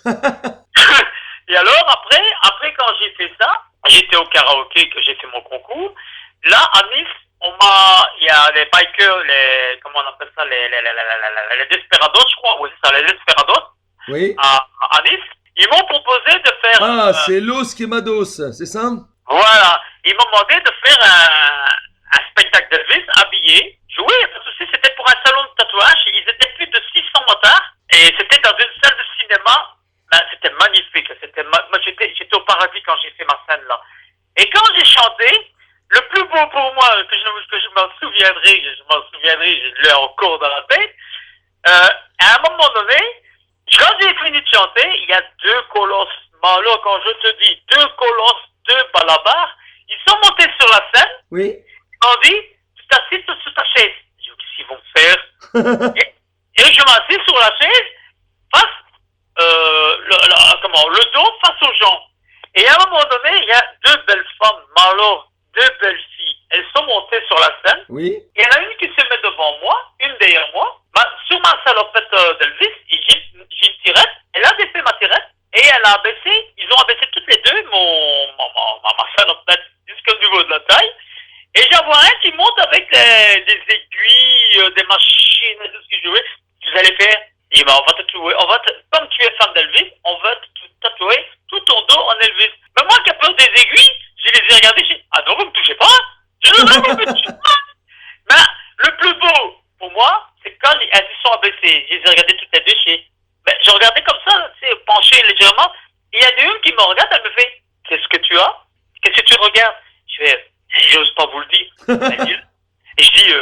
Speaker 7: Et alors, après quand j'ai fait ça, j'étais au karaoké, que j'ai fait mon concours. Là, à Nice, il y a les bikers, comment on appelle ça, les desperados, je crois. Oui, c'est ça, les desperados.
Speaker 5: Oui.
Speaker 7: À Nice. Ils m'ont proposé de faire...
Speaker 5: Ah, c'est Los Quemados, c'est ça?
Speaker 7: Voilà. Ils m'ont demandé de faire un spectacle d'Elvis habillé. Oui, pas de souci, c'était pour un salon de tatouage. Ils étaient plus de 600 motards. Et c'était dans une salle de cinéma. Ben, c'était magnifique. Moi, j'étais au paradis quand j'ai fait ma scène là. Et quand j'ai chanté, le plus beau pour moi, que je m'en souviendrai, je l'ai encore dans la tête. À un moment donné, quand j'ai fini de chanter, il y a 2 colosses. Alors, quand je te dis 2 colosses, 2 balabars, ils sont montés sur la scène.
Speaker 5: Oui.
Speaker 7: Ils m'ont dit, tu t'assis sur ta chaise. J'ai dit, qu'est-ce qu'ils vont faire? et je m'assis sur la chaise, face, le dos face aux gens. Et à un moment donné, il y a 2 belles femmes, mais alors, 2 belles filles. Elles sont montées sur la scène.
Speaker 5: Oui.
Speaker 7: Il y en a une qui se met devant moi, une derrière moi. Sur ma salopette d'Elvis, j'ai une tirette. Elle a baissé ma tirette. Et elle a abaissé, ils ont abaissé toutes les deux ma salopette jusqu'au niveau de la taille. Et j'en vois un qui monte avec des aiguilles, des machines, tout ce que je veux. Vous allez faire, il dit, on va tatouer, comme tu es fan d'Elvis, on va te tatouer tout ton dos en Elvis. Mais moi qui ai peur des aiguilles, je les ai regardées, j'ai dit, ah non, vous me touchez pas. Je dis, non, vous me touchez pas. Mais le plus beau, pour moi, c'est quand elles se sont abaissées. Je les ai regardées toutes les deux, je regardais comme ça, tu sais, penché légèrement. Et il y en a une qui me regarde, elle me fait, qu'est-ce que tu as? Qu'est-ce que tu regardes? Je fais, j'ose pas vous le dire. Et je dis,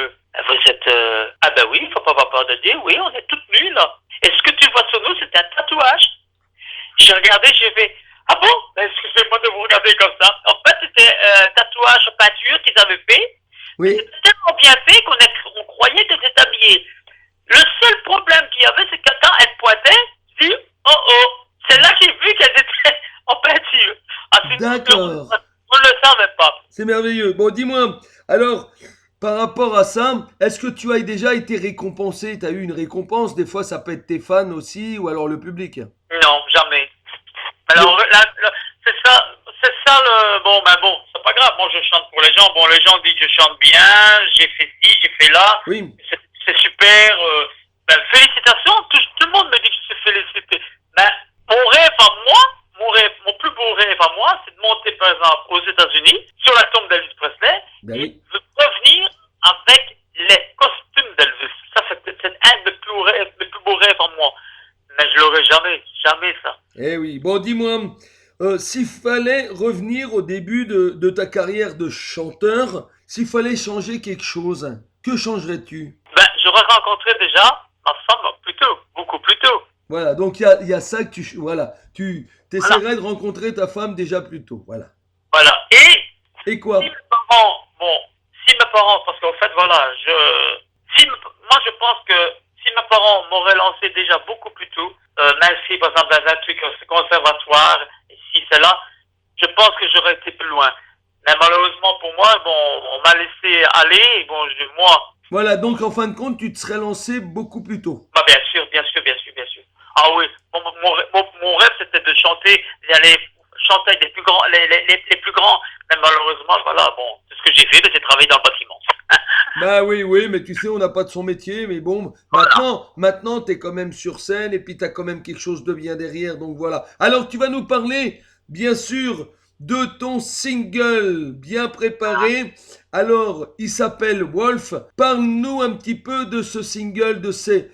Speaker 7: vous êtes... Ah ben oui, faut pas avoir peur de dire, oui, on est toutes nues là. Et ce que tu vois sur nous, c'est un tatouage. J'ai regardé, j'ai fait, ah bon? Excusez-moi de vous regarder comme ça. En fait, c'était un tatouage peinture qu'ils avaient fait.
Speaker 5: Oui.
Speaker 7: C'était tellement bien fait qu'on croyait que c'était habillé. Le seul problème qu'il y avait, c'est que quand elles pointaient, je dis, c'est là que j'ai vu qu'elles étaient en peinture.
Speaker 5: D'accord.
Speaker 7: On ne le savait pas.
Speaker 5: C'est merveilleux. Bon, dis-moi, alors, par rapport à ça, est-ce que tu as déjà été récompensé? Tu as eu une récompense? Des fois, ça peut être tes fans aussi, ou alors le public.
Speaker 7: Non, jamais. Alors, c'est ça bon, c'est pas grave. Moi, je chante pour les gens. Bon, les gens disent que je chante bien, j'ai fait ci, j'ai fait là.
Speaker 5: Oui.
Speaker 7: C'est super. Félicitations. Tout le monde me dit que je suis félicité. Mais mon rêve à moi, mon plus beau rêve à moi, c'est de monter, par exemple, aux États-Unis, sur la tombe d'Elvis Presley,
Speaker 5: Ben oui.
Speaker 7: et de revenir avec les costumes d'Elvis. Ça, c'est un des plus beaux rêves en moi. Mais je l'aurai jamais ça.
Speaker 5: Eh oui. Bon, dis-moi, s'il fallait revenir au début de ta carrière de chanteur, s'il fallait changer quelque chose, que changerais-tu?
Speaker 7: J'aurais rencontré déjà ma femme beaucoup plus tôt.
Speaker 5: Voilà, donc il y a ça que tu essaierais de rencontrer ta femme déjà plus tôt, voilà.
Speaker 7: Voilà.
Speaker 5: Et quoi?
Speaker 7: Si mes parents, parce qu'en fait, voilà, moi je pense que si mes parents m'auraient lancé déjà beaucoup plus tôt, même si par exemple dans un truc conservatoire, ici, c'est là, je pense que j'aurais été plus loin. Mais malheureusement pour moi, on m'a laissé aller, et moi.
Speaker 5: Voilà, donc en fin de compte, tu te serais lancé beaucoup plus tôt.
Speaker 7: Bien sûr. Ah oui, mon rêve c'était de chanter, d'aller chanter avec les plus grands, les plus grands. Mais malheureusement, voilà, tout ce que j'ai fait, c'est travailler dans le bâtiment.
Speaker 5: Bah oui, mais tu sais, on n'a pas de son métier, mais bon, maintenant, t'es quand même sur scène, et puis t'as quand même quelque chose de bien derrière, donc voilà. Alors, tu vas nous parler, bien sûr, de ton single bien préparé. Alors, il s'appelle Wolf. Parle-nous un petit peu de ce single, de ce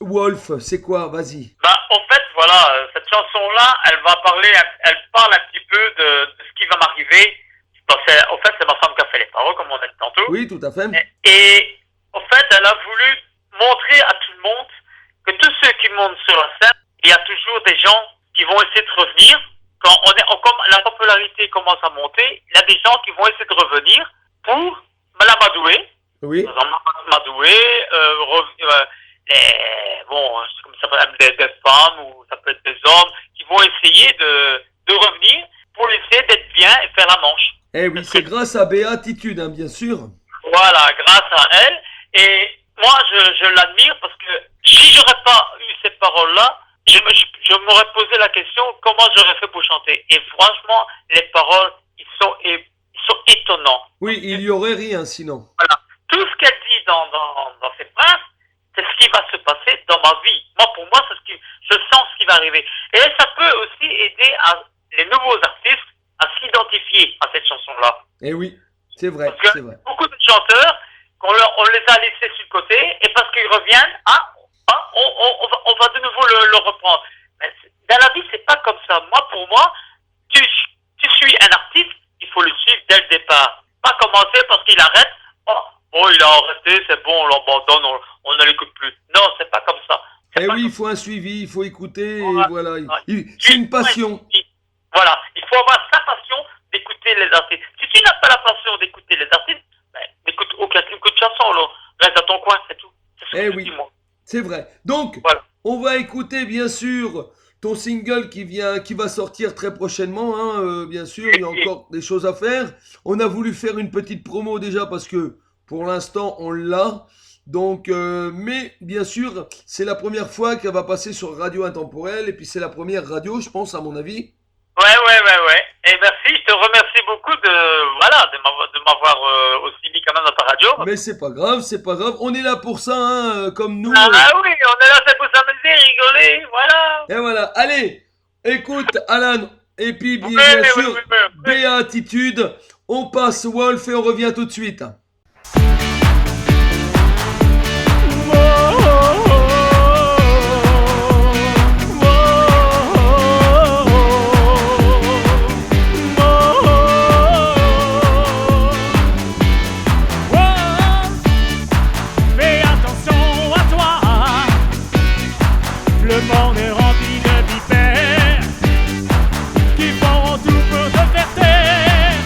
Speaker 5: Wolf. C'est quoi? Vas-y.
Speaker 7: En fait, voilà, cette chanson-là, elle parle un petit peu de ce qui va m'arriver. En fait, c'est ma femme qui a fait les paroles, comme on a dit tantôt.
Speaker 5: Oui, tout à fait.
Speaker 7: Et en fait, elle a voulu montrer à tout le monde que tous ceux qui montent sur la scène, il y a toujours des gens qui vont essayer de revenir. Quand la popularité commence à monter, il y a des gens qui vont essayer de revenir pour l'amadouer.
Speaker 5: Oui.
Speaker 7: L'amadouer, comme ça peut être des femmes ou ça peut être des hommes qui vont essayer de revenir pour essayer d'être bien et faire la manche.
Speaker 5: Eh oui, c'est grâce à Béatitude, hein, bien sûr.
Speaker 7: Voilà, grâce à elle. Et moi, je l'admire parce que si j'aurais pas eu ces paroles-là, je m'aurais posé la question comment j'aurais fait pour chanter. Et franchement, les paroles, ils sont étonnants.
Speaker 5: Oui, il y aurait rien sinon.
Speaker 7: Voilà. Tout ce qu'elle dit dans ses phrases, c'est ce qui va se passer dans ma vie. Pour moi, c'est je sens ce qui va arriver. Et ça peut aussi aider les nouveaux artistes à s'identifier à cette chanson-là.
Speaker 5: Eh oui, c'est vrai,
Speaker 7: parce que
Speaker 5: c'est vrai.
Speaker 7: Beaucoup de chanteurs, on les a laissés sur le côté, et parce qu'ils reviennent, on va de nouveau le reprendre. Mais dans la vie, c'est pas comme ça. Pour moi, tu suis un artiste, il faut le suivre dès le départ. Pas commencer parce qu'il arrête. Il a arrêté, c'est bon, on l'abandonne, on ne l'écoute plus. Non, c'est pas comme ça.
Speaker 5: Eh oui, il faut un suivi, il faut écouter, et voilà. C'est une passion.
Speaker 7: Voilà, il faut avoir sa passion d'écouter les artistes. Si tu n'as pas la passion d'écouter les artistes, n'écoute aucune chanson, là. Reste dans ton coin, c'est tout. C'est
Speaker 5: oui, c'est vrai. Donc, voilà. On va écouter, bien sûr, ton single qui va sortir très prochainement, hein, bien sûr, il y a encore des choses à faire. On a voulu faire une petite promo déjà parce que, pour l'instant, on l'a. Donc, mais bien sûr, c'est la première fois qu'elle va passer sur Radio Intemporelle, et puis c'est la première radio, je pense, à mon avis.
Speaker 7: Ouais. Et merci, je te remercie beaucoup de m'avoir aussi mis quand même dans ta radio.
Speaker 5: Mais c'est pas grave. On est là pour ça, hein, comme nous.
Speaker 7: Oui, on est là, c'est pour s'amuser, rigoler, voilà.
Speaker 5: Et voilà, allez, écoute, Alan, et puis bien sûr, Béatitude, on passe Wolf et on revient tout de suite.
Speaker 3: Le monde est rempli de vipères qui font tout pour te faire taire.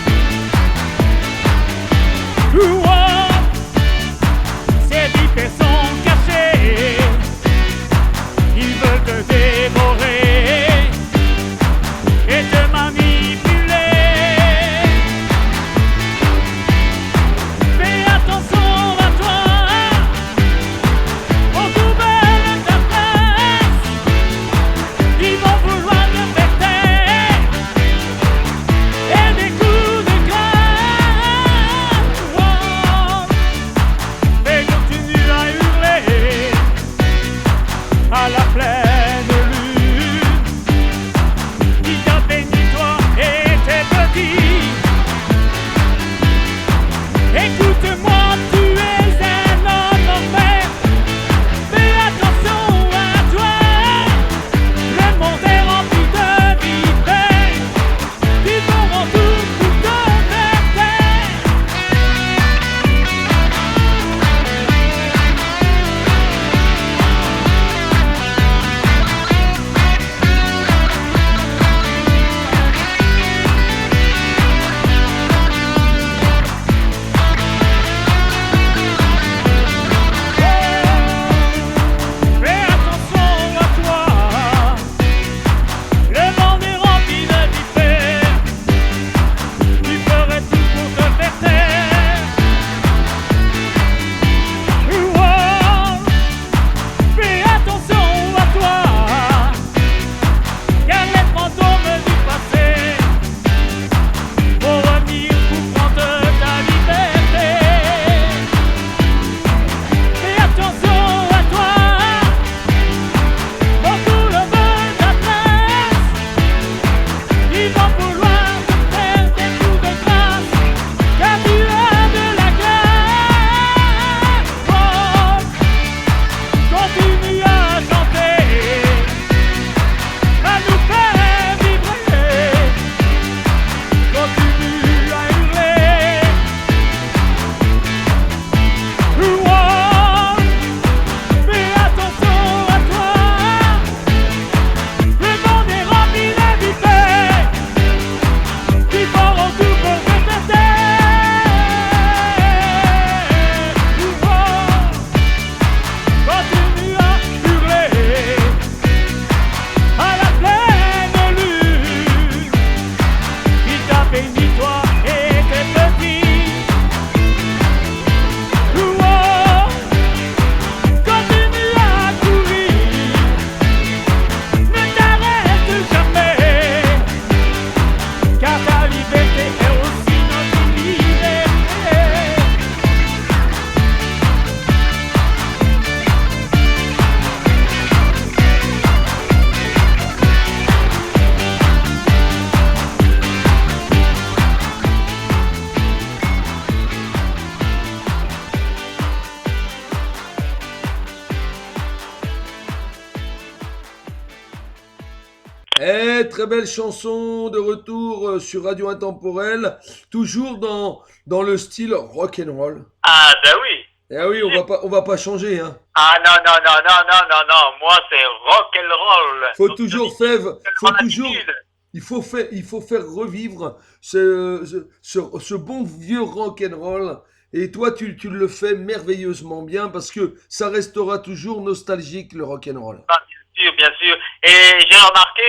Speaker 5: Très belle chanson de retour sur Radio Intemporel, toujours dans le style rock'n'roll.
Speaker 7: Ah, ben oui.
Speaker 5: Eh oui, on va pas changer, hein.
Speaker 7: Ah non, non, non, non, non, non, non. Moi, c'est rock'n'roll.
Speaker 5: Faut toujours faire, faut toujours,
Speaker 7: L'attitude.
Speaker 5: il faut faire revivre ce bon vieux rock'n'roll. Et toi, tu le fais merveilleusement bien parce que ça restera toujours nostalgique, le rock'n'roll.
Speaker 7: Ah, bien sûr, bien sûr. Et j'ai remarqué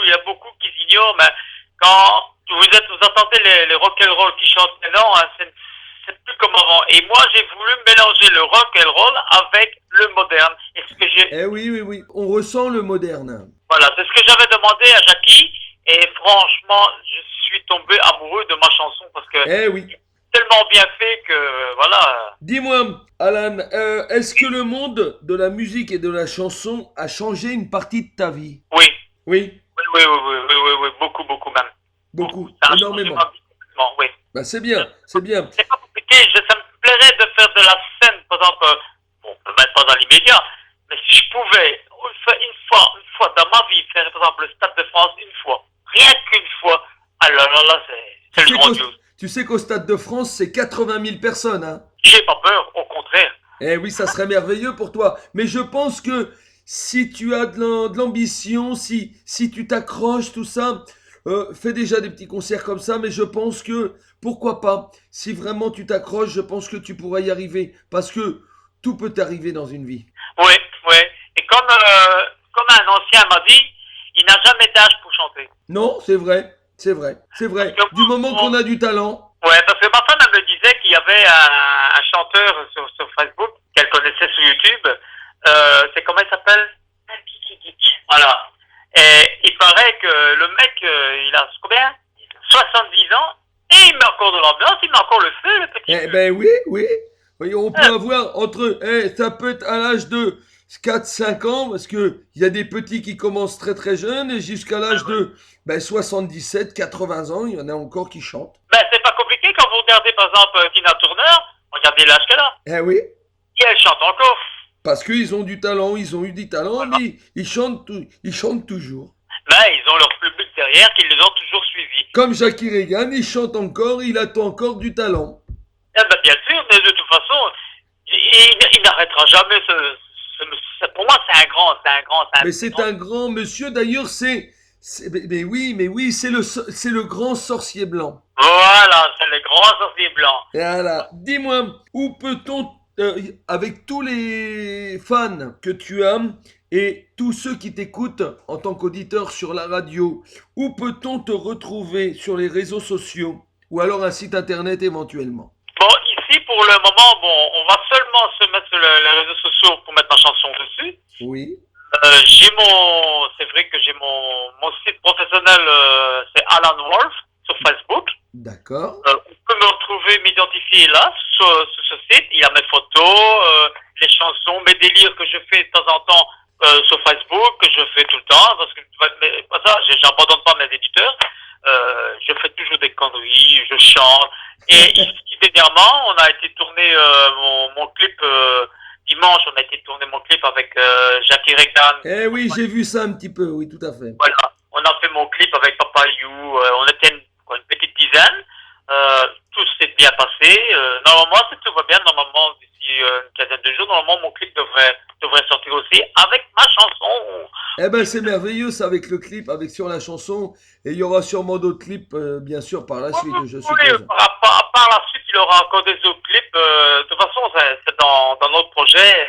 Speaker 7: il y a beaucoup qui ignorent, mais quand vous entendez les rock'n'roll qui chantent maintenant, hein, c'est plus comme avant. Et moi, j'ai voulu mélanger le rock'n'roll avec le moderne. Et ce que j'ai,
Speaker 5: Oui, on ressent le moderne.
Speaker 7: voilà, c'est ce que j'avais demandé à Jackie. Et franchement, je suis tombé amoureux de ma chanson parce que
Speaker 5: Oui.
Speaker 7: tellement bien fait que, voilà.
Speaker 5: Dis-moi, Alan, est-ce que le monde de la musique et de la chanson a changé une partie de ta vie?
Speaker 7: Oui.
Speaker 5: Oui,
Speaker 7: Oui, beaucoup, beaucoup même.
Speaker 5: beaucoup,
Speaker 7: Ça a changé
Speaker 5: énormément.
Speaker 7: ma vie complètement, oui.
Speaker 5: Bah, c'est bien, c'est bien.
Speaker 7: C'est pas compliqué, ça me plairait de faire de la scène, par exemple, bon, même pas dans l'immédiat, mais si je pouvais, une fois dans ma vie, faire par exemple le Stade de France une fois, rien qu'une fois, alors là, c'est
Speaker 5: Tu
Speaker 7: le
Speaker 5: sais
Speaker 7: grandiose.
Speaker 5: tu sais qu'au Stade de France, c'est 80 000 personnes, hein.
Speaker 7: J'ai pas peur, au contraire.
Speaker 5: Eh oui, ça serait merveilleux pour toi. Mais je pense que si tu as de l'ambition, si tu t'accroches, tout ça, fais déjà des petits concerts comme ça, mais je pense que, pourquoi pas, si vraiment tu t'accroches, je pense que tu pourras y arriver. Parce que tout peut arriver dans une vie.
Speaker 7: Oui, oui. Et comme un ancien m'a dit, il n'a jamais d'âge pour chanter.
Speaker 5: Non, c'est vrai, c'est vrai, c'est vrai. Du moment qu'on a du talent.
Speaker 7: Ouais, parce que ma femme, elle me disait qu'il y avait un chanteur sur Facebook qu'elle connaissait sur YouTube. C'est comment il s'appelle? Voilà. Et il paraît que le mec, il a combien? 70 ans. Et il met encore de l'ambiance, il met encore le feu, le petit.
Speaker 5: Eh ben oui. Oui, on peut avoir ça peut être à l'âge de 4-5 ans, parce que il y a des petits qui commencent très très jeunes, et jusqu'à l'âge de 77-80 ans, il y en a encore qui chantent.
Speaker 7: Ben, c'est pas compliqué quand vous regardez, par exemple, Tina Turner, regardez l'âge qu'elle a.
Speaker 5: Eh oui,
Speaker 7: Et elle chante encore.
Speaker 5: parce qu'ils ont du talent, ils ont eu du talent, mais ils chantent toujours.
Speaker 7: Ben, ils ont leur public derrière qui les ont toujours suivis.
Speaker 5: Comme Jackie Reagan, il chante encore, il attend encore du talent.
Speaker 7: Eh ben, bien sûr, mais de toute façon, il n'arrêtera jamais pour moi, c'est un grand.
Speaker 5: Mais c'est un grand monsieur, d'ailleurs, mais oui, c'est le grand sorcier blanc.
Speaker 7: Voilà, c'est le grand sorcier blanc.
Speaker 5: Voilà. Dis-moi, où peut-on, avec tous les fans que tu as et tous ceux qui t'écoutent en tant qu'auditeur sur la radio, où peut-on te retrouver sur les réseaux sociaux ou alors un site internet éventuellement?
Speaker 7: Bon, ici, pour le moment, on va seulement se mettre sur les réseaux sociaux pour mettre ma chanson dessus.
Speaker 5: Oui.
Speaker 7: C'est vrai que j'ai mon site professionnel, c'est Alan Wolf sur Facebook.
Speaker 5: D'accord.
Speaker 7: On peut me retrouver, m'identifier là, sur ce site. Il y a mes photos, les chansons, mes délires que je fais de temps en temps sur Facebook, que je fais tout le temps, parce que j'abandonne pas mes éditeurs. Je fais toujours des conneries, je chante. Et ici, dernièrement, on a été tourner mon clip dimanche, on a été tourner mon clip avec Jackie Reagan.
Speaker 5: Eh oui, j'ai vu ça un petit peu, oui, tout à fait.
Speaker 7: Voilà, on a fait mon clip avec Papa You, on était une petite dizaine. Tout s'est bien passé. Normalement, si tout va bien, normalement, d'ici une quinzaine de jours, normalement, mon clip devrait sortir aussi avec ma chanson.
Speaker 5: Eh ben, c'est merveilleux, ça, avec le clip, avec sur la chanson. Et il y aura sûrement d'autres clips, bien sûr, par la suite, je suppose.
Speaker 7: Oui, par la suite, il y aura encore des autres clips. De toute façon, c'est dans notre projet.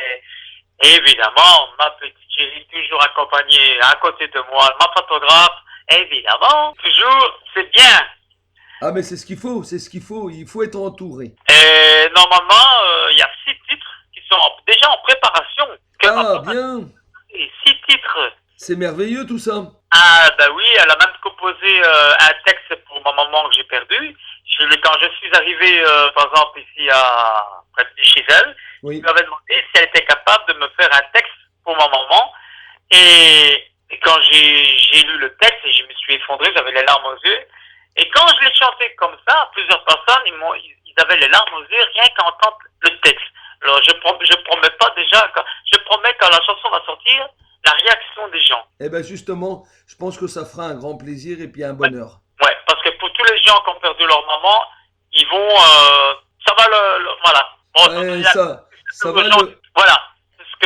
Speaker 7: Et évidemment, ma petite chérie, toujours accompagnée à côté de moi, ma photographe, évidemment, toujours, c'est bien.
Speaker 5: Ah, mais c'est ce qu'il faut, il faut être entouré.
Speaker 7: Et normalement, il y a 6 titres qui sont déjà en préparation.
Speaker 5: Ah, bien.
Speaker 7: Et 6 titres.
Speaker 5: C'est merveilleux tout ça.
Speaker 7: Ah, bah oui, elle a même composé un texte pour ma maman que j'ai perdu. Quand je suis arrivé, par exemple, ici près de chez elle,
Speaker 5: Oui.
Speaker 7: je lui avais demandé si elle était capable de me faire un texte pour ma maman. Et quand j'ai lu le texte, je me suis effondré, j'avais les larmes aux yeux. Et quand je l'ai chanté comme ça, plusieurs personnes, ils avaient les larmes aux yeux rien qu'à entendre le texte. Alors je promets pas déjà, je promets quand la chanson va sortir, la réaction des gens.
Speaker 5: Eh ben justement, je pense que ça fera un grand plaisir et puis un bonheur.
Speaker 7: Ouais, parce que pour tous les gens qui ont perdu leur maman, ils vont, ça va voilà. Bon,
Speaker 5: Ouais, ça va le...
Speaker 7: Voilà, c'est ce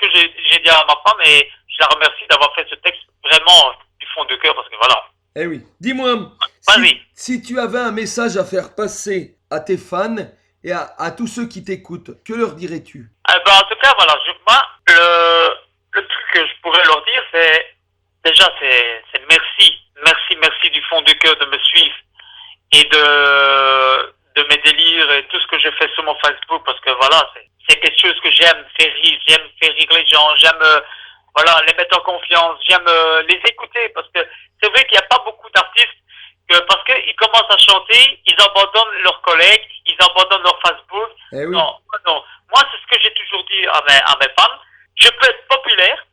Speaker 7: que j'ai dit à ma femme et je la remercie d'avoir fait ce texte vraiment du fond de cœur parce que voilà.
Speaker 5: Eh oui. Dis-moi,
Speaker 7: Vas-y.
Speaker 5: si tu avais un message à faire passer à tes fans et à tous ceux qui t'écoutent, que leur dirais-tu?
Speaker 7: Eh ben, en tout cas, voilà, moi, le truc que je pourrais leur dire, c'est déjà, c'est merci. Merci du fond du cœur de me suivre et de mes délires et tout ce que je fais sur mon Facebook parce que voilà, c'est quelque chose que j'aime faire rire les gens, j'aime voilà, les mettre en confiance, j'aime les écouter parce que c'est vrai qu'il n'y a pas beaucoup d'artistes parce qu'ils commencent à chanter, ils abandonnent leurs collègues, ils abandonnent leur Facebook.
Speaker 5: Eh oui.
Speaker 7: Non. Moi, c'est ce que j'ai toujours dit à mes fans. Je peux être populaire,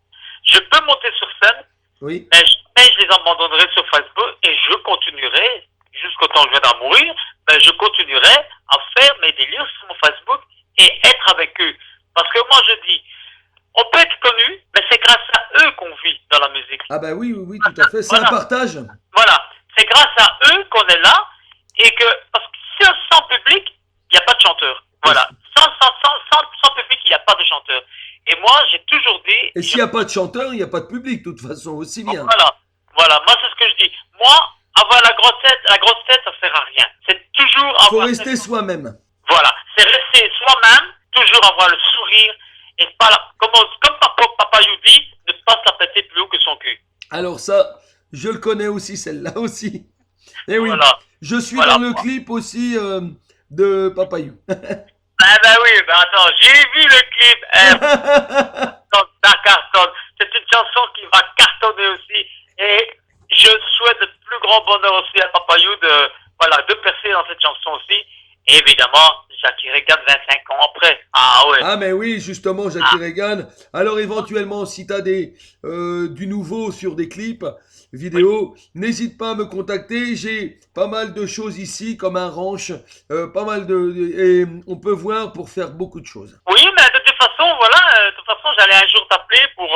Speaker 7: je peux monter sur scène,
Speaker 5: Oui.
Speaker 7: mais je les abandonnerai sur Facebook et je continuerai, jusqu'au temps où je viendrai à mourir, je continuerai à faire mes délires sur mon Facebook et être avec eux. Parce que moi, je dis, on peut être connu, mais c'est grâce à eux qu'on vit dans la musique.
Speaker 5: Ah ben oui, tout à fait. C'est un partage.
Speaker 7: Voilà. C'est grâce à eux qu'on est là et que, parce que sans public, il n'y a pas de chanteur. Voilà. Sans public, il n'y a pas de chanteur. Et moi, j'ai toujours dit...
Speaker 5: Et s'il n'y a pas de chanteur, il n'y a pas de public, de toute façon, aussi bien.
Speaker 7: Voilà. Moi, c'est ce que je dis. Moi, avoir la grosse tête, ça sert à rien. C'est toujours avoir...
Speaker 5: Faut rester soi-même.
Speaker 7: Voilà. C'est rester soi-même, toujours avoir le sourire et pas comme Papa You dit, ne pas se la péter plus haut que son cul.
Speaker 5: Alors ça, je le connais aussi, celle-là aussi. Et oui,
Speaker 7: Voilà.
Speaker 5: je suis dans le clip aussi de Papayou.
Speaker 7: Oui, attends, j'ai vu le clip. Ça cartonne. C'est une chanson qui va cartonner aussi. Et je souhaite le plus grand bonheur aussi à Papayou de percer dans cette chanson aussi. Et évidemment, Jackie Regan 25 ans après. Ah ouais.
Speaker 5: Ah mais oui, justement, Jackie Regan. Alors éventuellement, si tu as du nouveau sur des clips vidéo, n'hésite pas à me contacter. J'ai pas mal de choses ici, comme un ranch, pas mal et on peut voir pour faire beaucoup de choses.
Speaker 7: Oui, mais de toute façon, j'allais un jour t'appeler pour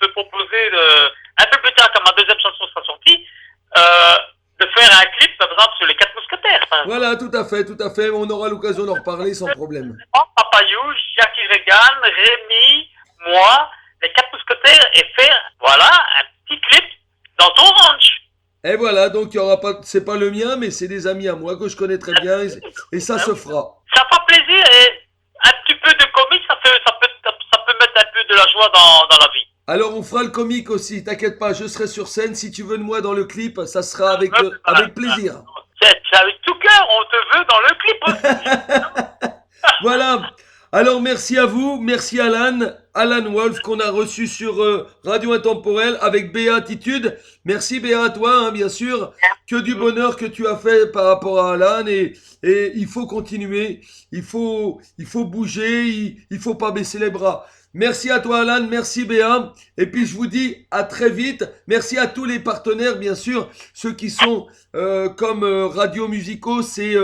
Speaker 7: te proposer un peu plus tard, quand ma deuxième chanson sera sortie, de faire un clip, par exemple, sur les 4 mousquetaires.
Speaker 5: Voilà, tout à fait. On aura l'occasion d'en reparler sans problème.
Speaker 7: Papayou, Jackie Regan, Rémi, moi, les 4 mousquetaires et faire, voilà, un petit clip dans ton ranch.
Speaker 5: Et voilà, donc il y aura pas, c'est pas le mien, mais c'est des amis à moi que je connais très bien et ça se fera.
Speaker 7: Ça fera plaisir et un petit peu de comique, ça peut mettre un peu de la joie dans la vie.
Speaker 5: Alors on fera le comique aussi, t'inquiète pas, je serai sur scène. Si tu veux de moi dans le clip, ça sera avec plaisir.
Speaker 7: C'est avec tout cœur, on te veut dans le clip aussi.
Speaker 5: Voilà. Alors merci à vous, merci Alan Wolf qu'on a reçu sur Radio Intemporel avec Béatitude. Merci Béa à toi, bien sûr. Que du bonheur que tu as fait par rapport à Alan et il faut continuer, il faut bouger, il faut pas baisser les bras. Merci à toi Alan, merci Béa. Et puis je vous dis à très vite. Merci à tous les partenaires, bien sûr. Ceux qui sont comme Radio Musico, c'est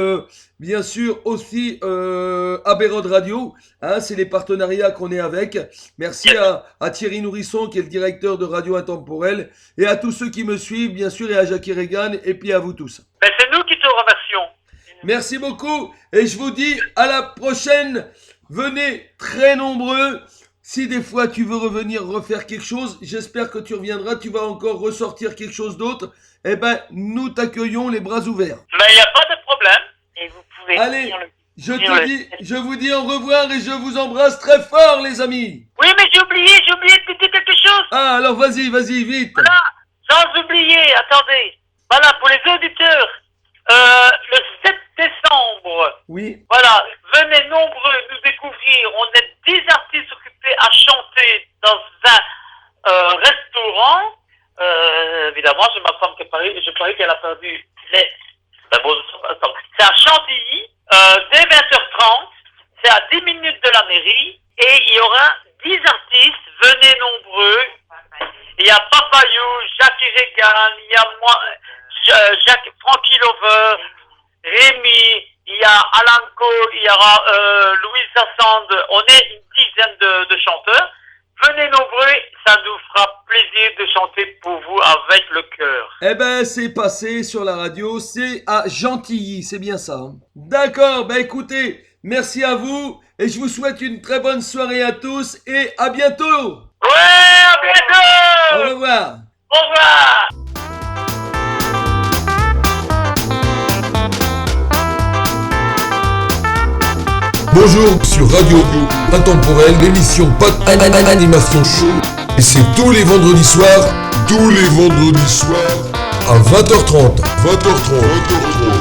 Speaker 5: bien sûr aussi Aberrod Radio. Hein, c'est les partenariats qu'on est avec. Merci à Thierry Nourisson qui est le directeur de Radio Intemporel. Et à tous ceux qui me suivent, bien sûr, et à Jackie Regan. Et puis à vous tous.
Speaker 7: C'est nous qui te remercions.
Speaker 5: Merci beaucoup. Et je vous dis à la prochaine. Venez très nombreux. Si des fois tu veux revenir refaire quelque chose, j'espère que tu reviendras, tu vas encore ressortir quelque chose d'autre. Eh ben, nous t'accueillons les bras ouverts.
Speaker 7: Mais il n'y a pas de problème.
Speaker 8: Et vous pouvez...
Speaker 5: Allez, je vous dis au revoir et je vous embrasse très fort, les amis.
Speaker 7: Oui, mais j'ai oublié de dire quelque chose.
Speaker 5: Ah, alors vas-y, vite.
Speaker 7: Voilà, sans oublier, attendez. Voilà, pour les auditeurs, le 7 décembre.
Speaker 5: Oui.
Speaker 7: Voilà, venez nombreux nous découvrir. On est 10 artistes occupés à chanter dans un restaurant. Évidemment, j'ai ma femme qui parie, je parie qu'elle a perdu les... c'est à Chantilly, dès 20h30, c'est à 10 minutes de la mairie, et il y aura 10 artistes, venez nombreux. Il y a Papayou, Jackie Regan, il y a moi, Frankie Lover, Rémi, il y a Alan Cole, il y aura Louise Sassand, on est une dizaine de chanteurs. venez nombreux, ça nous fera plaisir de chanter pour vous avec le cœur.
Speaker 5: Eh ben, c'est passé sur la radio, c'est à Gentilly, c'est bien ça. Hein. D'accord, ben écoutez, merci à vous et je vous souhaite une très bonne soirée à tous et à bientôt.
Speaker 7: Ouais, à bientôt.
Speaker 5: Au revoir.
Speaker 7: Au revoir.
Speaker 9: Bonjour sur Radio Intemporel, l'émission Pat Animation Show. Et c'est tous les vendredis soirs à 20h30. 20h30.